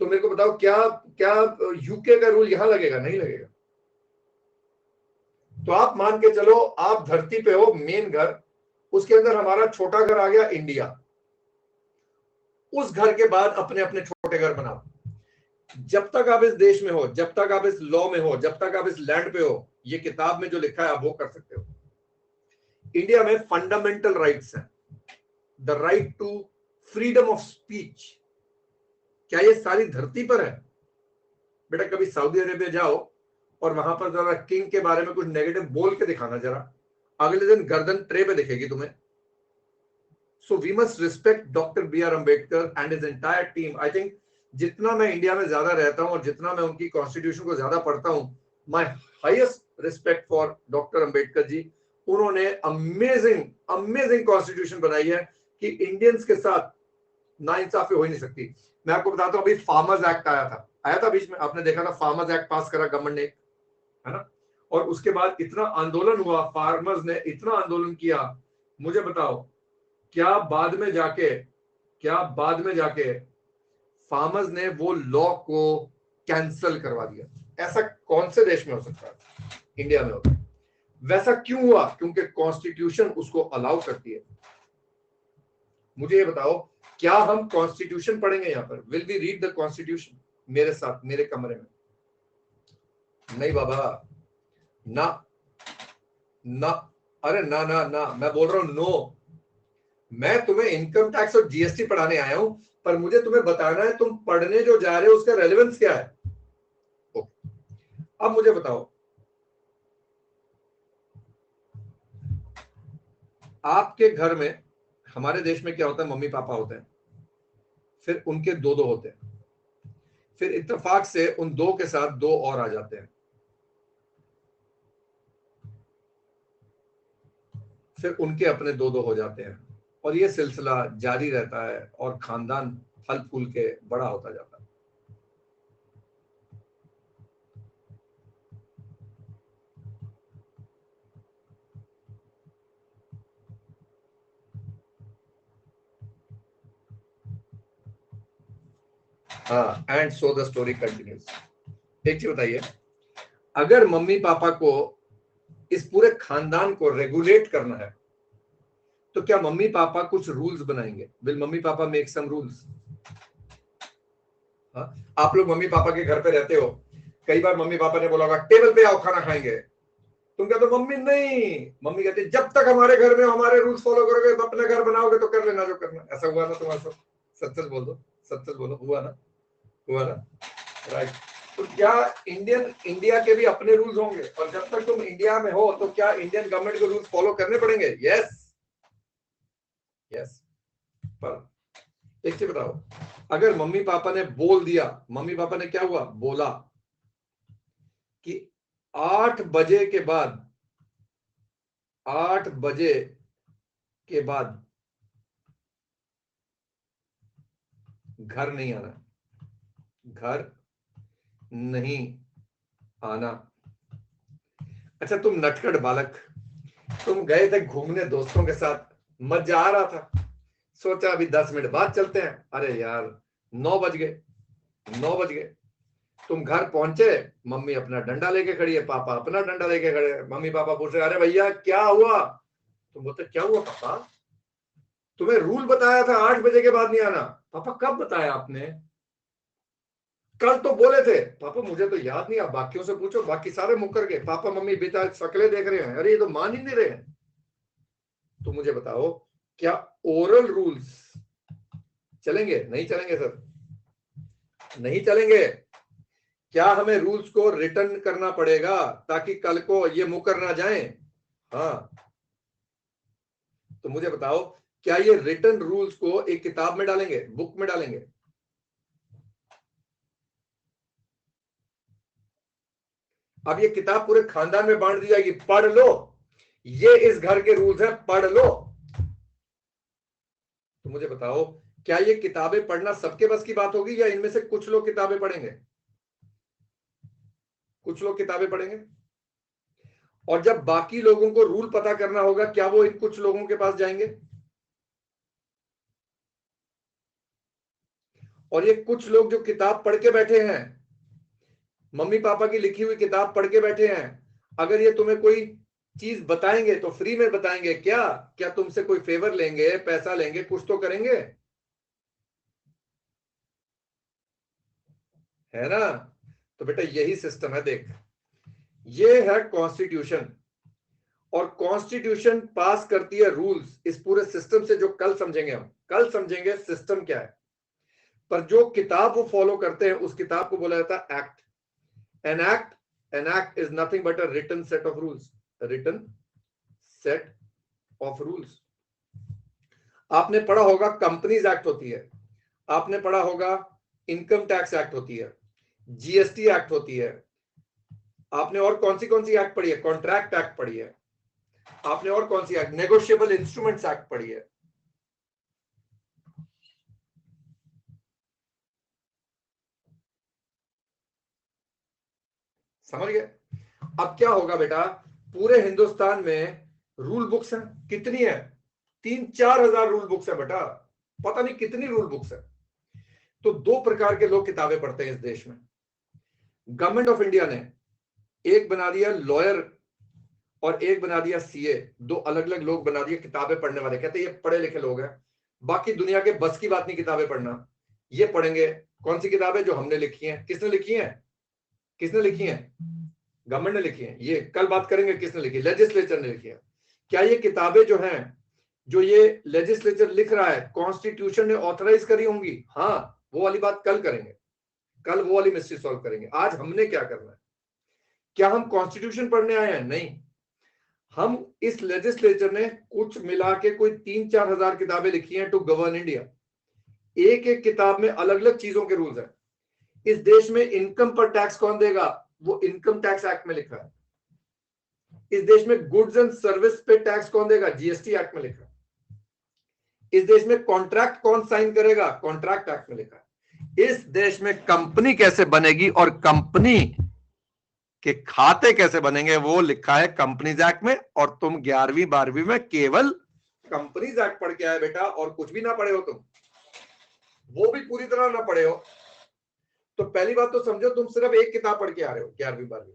तो मेरे को बताओ, क्या क्या यूके का रूल यहां लगेगा? नहीं लगेगा। तो आप मान के चलो, आप धरती पे हो, मेन घर, उसके अंदर हमारा छोटा घर आ गया इंडिया। उस घर के बाद अपने अपने छोटे घर बनाओ। जब तक आप इस देश में हो, जब तक आप इस लॉ में हो, जब तक आप इस लैंड पे हो, ये किताब में जो लिखा है आप वो कर सकते हो। इंडिया में फंडामेंटल राइट्स हैं, the right to freedom of speech. क्या ये सारी धरती पर है? बेटा कभी सऊदी अरेबिया जाओ और वहां पर जरा किंग के बारे में कुछ नेगेटिव बोल के दिखाना जरा, अगले दिन गर्दन ट्रे पे दिखेगी तुम्हें। So we must respect doctor B R Ambedkar and his entire team. I think जितना मैं इंडिया में ज्यादा रहता हूं और जितना मैं उनकी कॉन्स्टिट्यूशन को ज्यादा पढ़ता हूं, my highest respect for doctor Ambedkar ji. उन्होंने अमेजिंग अमेजिंग कॉन्स्टिट्यूशन बनाई है कि इंडियंस के साथ नाइंसाफी हो ही नहीं सकती। मैं आपको बताता हूँ, अभी फार्मर्स एक्ट आया था बीच में, आपने देखा था, फार्मर्स एक्ट पास करा गवर्नमेंट ने, है ना? और उसके बाद इतना आंदोलन हुआ, फार्मर्स ने इतना आंदोलन किया। मुझे बताओ, क्या बाद में जाके फार्मर्स ने वो लॉ को कैंसल करवा दिया? ऐसा कौन से देश में हो सकता है? इंडिया में होता है। वैसा क्यों हुआ? क्योंकि कॉन्स्टिट्यूशन उसको अलाउ करती है। मुझे ये बताओ, क्या हम कॉन्स्टिट्यूशन पढ़ेंगे यहाँ पर? Will we read the constitution मेरे साथ मेरे कमरे में? नहीं बाबा, ना ना, अरे ना ना ना, मैं बोल रहा हूं नो। मैं तुम्हें इनकम टैक्स और जीएसटी पढ़ाने आया हूं, पर मुझे तुम्हें बताना है तुम पढ़ने जो जा रहे हो उसका रेलेवेंस क्या है। अब मुझे बताओ, आपके घर में, हमारे देश में क्या होता है, मम्मी पापा होते हैं, फिर उनके दो होते हैं, फिर इत्तेफाक से उन दो के साथ दो और आ जाते हैं, फिर उनके अपने दो हो जाते हैं, और ये सिलसिला जारी रहता है और खानदान फल फूल के बड़ा होता जाता है। हाँ, and so the story continues. एक चीज बताइए, अगर मम्मी पापा को इस पूरे खानदान को रेगुलेट करना है, तो क्या मम्मी पापा कुछ रूल्स बनाएंगे? Will mummy papa make some rules? आप लोग मम्मी पापा के घर पे रहते हो, कई बार मम्मी पापा ने बोला होगा टेबल पे आओ खाना खाएंगे, तुम कहते हो मम्मी नहीं, मम्मी कहती जब तक हमारे घर में हमारे रूल्स फॉलो करोगे, तो अपने घर बनाओगे तो कर लेना जो करना। ऐसा हुआ ना तुम्हारे साथ? सच सच बोल दो, सच सच बोलो, हुआ ना? हुआ ना? राइट। तो क्या इंडिया के भी अपने रूल्स होंगे? और जब तक तुम इंडिया में हो तो क्या इंडियन गवर्नमेंट के रूल्स फॉलो करने पड़ेंगे? Yes yes. पर एक चीज बताओ, अगर मम्मी पापा ने बोल दिया, मम्मी पापा ने क्या हुआ, बोला कि 8 बजे के बाद 8 बजे के बाद घर नहीं आना, घर नहीं आना। अच्छा तुम नटखट बालक, तुम गए थे घूमने दोस्तों के साथ, मजा आ रहा था, सोचा अभी 10 मिनट बाद चलते हैं। अरे यार 9 बज गए, 9 बज गए। तुम घर पहुंचे, मम्मी अपना डंडा लेके खड़ी है, पापा अपना डंडा लेके खड़े हैं। मम्मी पापा पूछ रहे अरे भैया क्या हुआ? तुम बोलते क्या हुआ पापा? तुम्हें रूल बताया था 8 बजे के बाद नहीं आना। पापा कब बताया आपने? कल तो बोले थे। पापा मुझे तो याद नहीं, आप बाकियों से पूछो, बाकी सारे मुकर गए। पापा मम्मी बेटा शक्लें देख रहे हैं, अरे ये तो मान ही नहीं रहे हैं। तो मुझे बताओ क्या ओरल रूल्स चलेंगे? नहीं चलेंगे सर, नहीं चलेंगे। क्या हमें रूल्स को रिटर्न करना पड़ेगा ताकि कल को ये मुकर ना जाए? हाँ, तो मुझे बताओ क्या ये रिटर्न रूल्स को एक किताब में डालेंगे, बुक में डालेंगे? अब ये किताब पूरे खानदान में बांट दी जाएगी, पढ़ लो, ये इस घर के रूल्स हैं, पढ़ लो। तो मुझे बताओ क्या ये किताबें पढ़ना सबके बस की बात होगी या इनमें से कुछ लोग किताबें पढ़ेंगे? कुछ लोग किताबें पढ़ेंगे। और जब बाकी लोगों को रूल पता करना होगा क्या वो इन कुछ लोगों के पास जाएंगे? और ये कुछ लोग जो किताब पढ़ के बैठे हैं, मम्मी पापा की लिखी हुई किताब पढ़ के बैठे हैं, अगर ये तुम्हें कोई चीज बताएंगे तो फ्री में बताएंगे क्या? क्या तुमसे कोई फेवर लेंगे, पैसा लेंगे, कुछ तो करेंगे, है ना? तो बेटा यही सिस्टम है, देख ये है कॉन्स्टिट्यूशन, और कॉन्स्टिट्यूशन पास करती है रूल्स इस पूरे सिस्टम से, जो कल समझेंगे हम, कल समझेंगे सिस्टम क्या है। पर जो किताब वो फॉलो करते हैं उस किताब को बोला जाता है act. An act is nothing but a written set of rules. A written set of rules. आपने पढ़ा होगा कंपनीज एक्ट होती है, आपने पढ़ा होगा इनकम टैक्स एक्ट होती है, जीएसटी एक्ट होती है, आपने और कौन सी एक्ट पढ़ी है? कॉन्ट्रैक्ट एक्ट पढ़ी है, आपने और कौन सी एक्ट? नेगोशिएबल इंस्ट्रूमेंट्स एक्ट पढ़ी है। समझ गए? अब क्या होगा बेटा, पूरे हिंदुस्तान में रूल बुक्स हैं, कितनी है? 3-4 हजार रूल बुक्स है बेटा, पता नहीं कितनी रूल बुक्स है। तो दो प्रकार के लोग किताबें पढ़ते हैं इस देश में। गवर्नमेंट ऑफ इंडिया ने एक बना दिया लॉयर और एक बना दिया सीए, दो अलग अलग लोग बना दिए किताबें पढ़ने वाले, कहते हैं ये पढ़े लिखे लोग हैं, बाकी दुनिया के बस की बात नहीं किताबें पढ़ना, ये पढ़ेंगे कौन सी किताबें? जो हमने लिखी हैं। किसने लिखी है? किसने लिखी है? गवर्नमेंट ने लिखी है। ये कल बात करेंगे किसने लिखी, लेजिस्लेचर ने लिखी है। क्या ये किताबें जो हैं, जो ये लेजिस्लेचर लिख रहा है, कॉन्स्टिट्यूशन ने ऑथराइज करी होंगी? हाँ, वो वाली बात कल करेंगे, कल वो वाली मिस्ट्री सॉल्व करेंगे। आज हमने क्या करना है? क्या हम कॉन्स्टिट्यूशन पढ़ने आए हैं? नहीं, हम इस लेजिस्लेचर ने कुछ मिला के कोई 3-4 हजार किताबें लिखी हैं टू गवर्न इंडिया। एक एक किताब में अलग अलग चीजों के रूल्स हैं। इस देश में इनकम पर टैक्स कौन देगा? वो इनकम टैक्स एक्ट में लिखा है। इस देश में गुड्स एंड सर्विस पे टैक्स कौन देगा? जीएसटी एक्ट में लिखा है। इस देश में कॉन्ट्रैक्ट कौन साइन करेगा? कॉन्ट्रैक्ट एक्ट में लिखा है। इस देश में कंपनी कैसे बनेगी और कंपनी के खाते कैसे बनेंगे वो लिखा है कंपनीज एक्ट में। और तुम 11वीं 12वीं में केवल कंपनीज एक्ट पढ़ के आए बेटा, और कुछ भी ना पढ़े हो तुम, वो भी पूरी तरह ना पढ़े हो। तो पहली बात तो समझो, तुम सिर्फ एक किताब पढ़ के आ रहे हो 11वीं 12वीं।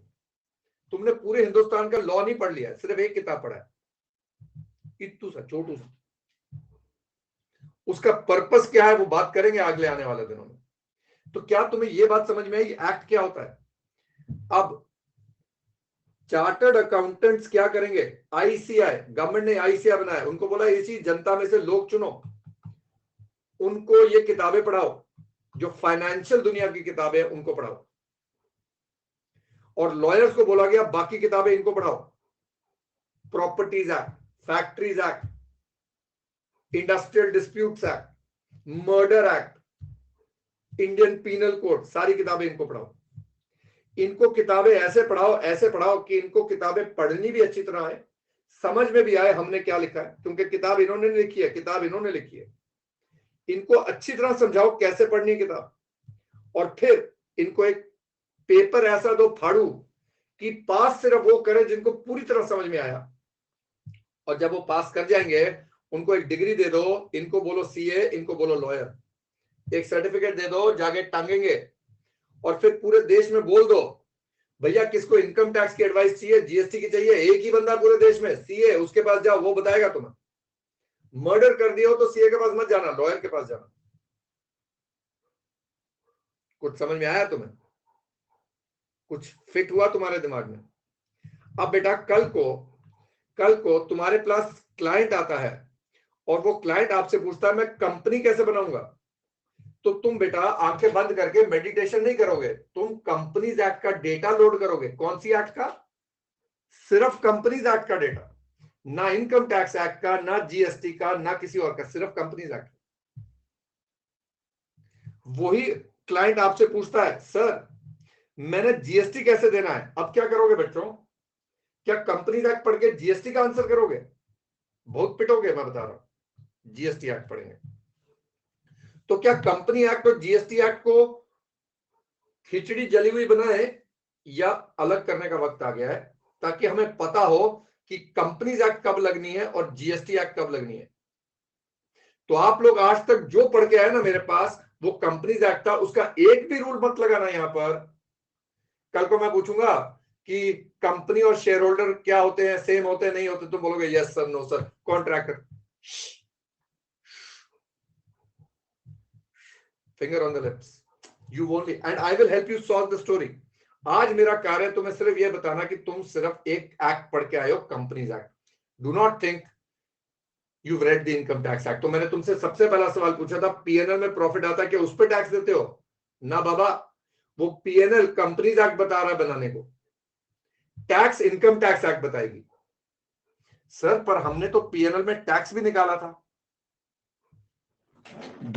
तुमने पूरे हिंदुस्तान का लॉ नहीं पढ़ लिया, सिर्फ एक किताब पढ़ा है, इतू सा छोटू सा। उसका पर्पस क्या है वो बात करेंगे अगले आने वाले दिनों में। तो क्या तुम्हें यह बात समझ में आई एक्ट क्या होता है? अब चार्टर्ड अकाउंटेंट्स क्या करेंगे? आईसीआई, गवर्नमेंट ने आईसीआई बनाया, उनको बोला इसी जनता में से लोग चुनो, उनको ये किताबें पढ़ाओ, जो फाइनेंशियल दुनिया की किताबें हैं उनको पढ़ाओ। और लॉयर्स को बोला गया बाकी किताबें इनको पढ़ाओ, properties act, factories act, industrial disputes act, murder act, Indian penal code, सारी किताबें इनको पढ़ाओ। इनको किताबें ऐसे पढ़ाओ कि इनको किताबें पढ़नी भी अच्छी तरह आए, समझ में भी आए हमने क्या लिखा है, क्योंकि किताब इन्होंने लिखी है, किताब इन्होंने लिखी है। इनको अच्छी तरह समझाओ कैसे पढ़नी है किताब, और फिर इनको एक पेपर ऐसा दो फाड़ू कि पास सिर्फ वो करें जिनको पूरी तरह समझ में आया। और जब वो पास कर जाएंगे उनको एक डिग्री दे दो, इनको बोलो सीए, इनको बोलो लॉयर, एक सर्टिफिकेट दे दो, जाके टांगेंगे। और फिर पूरे देश में बोल दो, भैया किसको इनकम टैक्स की एडवाइस चाहिए, जीएसटी की चाहिए, एक ही बंदा पूरे देश में, सीए, उसके पास जाओ, वो बताएगा तुम्हें। मर्डर कर दिया हो तो सीए के पास मत जाना, लॉयर के पास जाना। कुछ समझ में आया तुम्हें? कुछ फिट हुआ तुम्हारे दिमाग में? अब बेटा कल को तुम्हारे पास क्लाइंट आता है और वो क्लाइंट आपसे पूछता है मैं कंपनी कैसे बनाऊंगा, तो तुम बेटा आंखें बंद करके मेडिटेशन नहीं करोगे, तुम कंपनीज एक्ट का डेटा लोड करोगे। कौन सी एक्ट का? सिर्फ कंपनीज एक्ट का डेटा, ना इनकम टैक्स एक्ट का, ना जीएसटी का, ना किसी और का, सिर्फ कंपनीज एक्ट। वही क्लाइंट आपसे पूछता है सर मैंने जीएसटी कैसे देना है, अब क्या करोगे बच्चों? क्या कंपनीज एक्ट पढ़ के जीएसटी का आंसर करोगे? बहुत पिटोगे, मैं बता रहा हूं। जीएसटी एक्ट पढ़ेंगे तो क्या कंपनी एक्ट और जीएसटी एक्ट को खिचड़ी जली हुई बनाए, या अलग करने का वक्त आ गया है, ताकि हमें पता हो कि कंपनीज एक्ट कब लगनी है और जीएसटी एक्ट कब लगनी है। तो आप लोग आज तक जो पढ़ के आए ना मेरे पास, वो कंपनीज एक्ट था, उसका एक भी रूल मत लगाना यहां पर। कल को मैं पूछूंगा कि कंपनी और शेयर होल्डर क्या होते हैं, सेम होते हैं, नहीं होते, तुम बोलोगे yes sir, no sir. Contractor, finger on the lips, you only, and I will help you solve the story. आज मेरा कार्य तुम्हें सिर्फ यह बताना कि तुम सिर्फ एक एक्ट पढ़ के आए हो, companies act. Do not think you've read the income tax act। तो मैंने तुमसे सबसे पहला सवाल पूछा था पीएनएल में प्रॉफिट आता है क्या, उस पर टैक्स देते हो? ना बाबा, वो पीएनएल कंपनीज एक्ट बता रहा है बनाने को, टैक्स इनकम टैक्स एक्ट बताएगी। सर पर हमने तो पीएनएल में टैक्स भी निकाला था।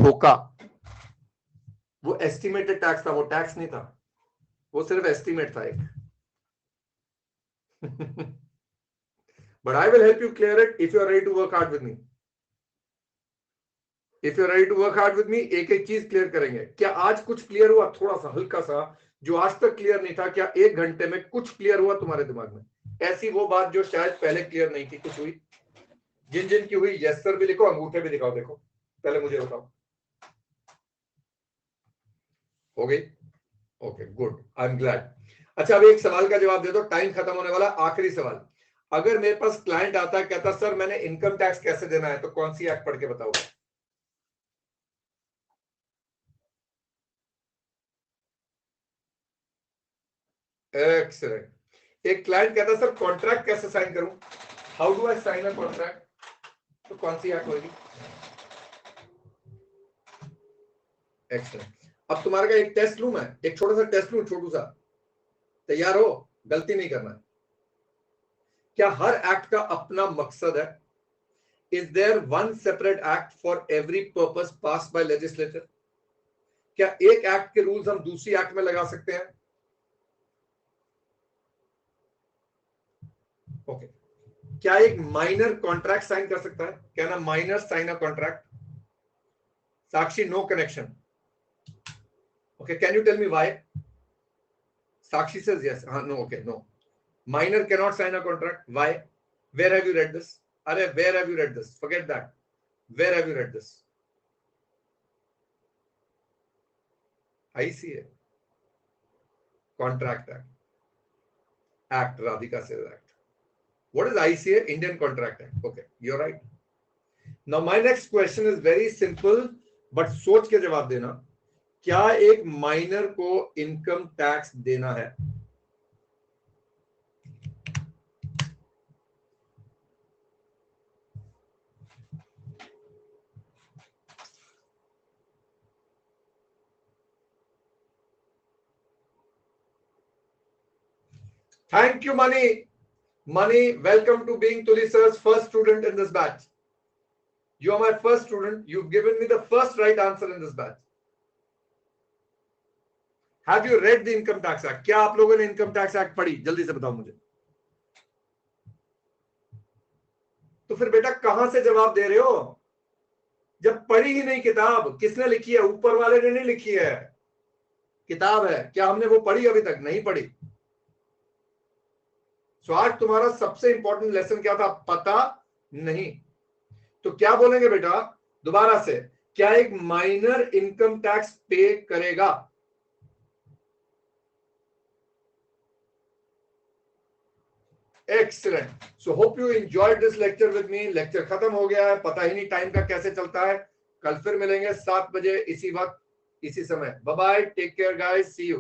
धोखा, वो एस्टिमेटेड टैक्स था, वो टैक्स नहीं था, वो सिर्फ एस्टिमेट था एक। But I will help you clear it if you are ready to work hard with me. If you are ready to work hard with me, एक एक चीज क्लियर करेंगे। क्या आज कुछ क्लियर हुआ? थोड़ा सा हल्का सा, जो आज तक क्लियर नहीं था, क्या एक घंटे में कुछ क्लियर हुआ तुम्हारे दिमाग में? ऐसी वो बात जो शायद पहले क्लियर नहीं थी, कुछ हुई? जिन जिन की हुई यस सर भी लिखो, अंगूठे भी दिखाओ। देखो पहले मुझे बताओ, हो गई? Okay good, I am glad. अच्छा अब एक सवाल का जवाब दे दो, टाइम खत्म होने वाला। आखिरी सवाल, अगर मेरे पास क्लाइंट आता है कहता सर मैंने इनकम टैक्स कैसे देना है, तो कौन सी एक्ट पढ़ के बताओ? एक्सीलेंट। एक क्लाइंट कहता सर कॉन्ट्रैक्ट कैसे साइन करूं, how do I sign a contract, तो कौन सी एक्ट होगी? एक्सीलेंट। अब तुम्हारे का एक टेस्ट लूं मैं, एक छोटा सा टेस्ट लूं, छोटू सा, तैयार हो? गलती नहीं करना है। क्या हर एक्ट का अपना मकसद है? Is there one separate act for every purpose pass by legislature? क्या एक एक्ट के रूल्स हम दूसरी एक्ट में लगा सकते हैं? ओके। क्या एक माइनर कॉन्ट्रैक्ट साइन कर सकता है? क्या ना minor sign a contract? Sakshi no connection. Okay, can you tell me why? Sakshi says yes. No, okay, no. Minor cannot sign a contract. Why? Where have you read this? Arey, where have you read this? Forget that. Where have you read this? ICA. Contract Act. Act, Radhika says Act. What is ICA? Indian Contract Act. Okay, you're right. Now my next question is very simple, but सोच के जवाब देना। क्या एक minor को income tax देना है? Thank you, Mani. Mani, welcome to being Tuli sir's first student in this batch. You are my first student. You've given me the first right answer in this batch. Have you read the income tax act? क्या आप लोगों ने income tax act पढ़ी? जल्दी से बताओ मुझे। तो फिर बेटा कहां से जवाब दे रहे हो जब पढ़ी ही नहीं किताब? किसने लिखी है? ऊपर वाले ने नहीं लिखी है, किताब है। क्या हमने वो पढ़ी? अभी तक नहीं पढ़ी। सो आज तुम्हारा सबसे इंपॉर्टेंट लेसन क्या था? पता नहीं। तो क्या बोलेंगे बेटा दोबारा से? क्या एक माइनर इनकम टैक्स पे करेगा? Excellent. So hope you enjoyed this lecture with me. Lecture खत्म हो गया है, पता ही नहीं टाइम का कैसे चलता है। कल फिर मिलेंगे 7 बजे इसी वक्त इसी समय। Bye bye, take care guys, see you.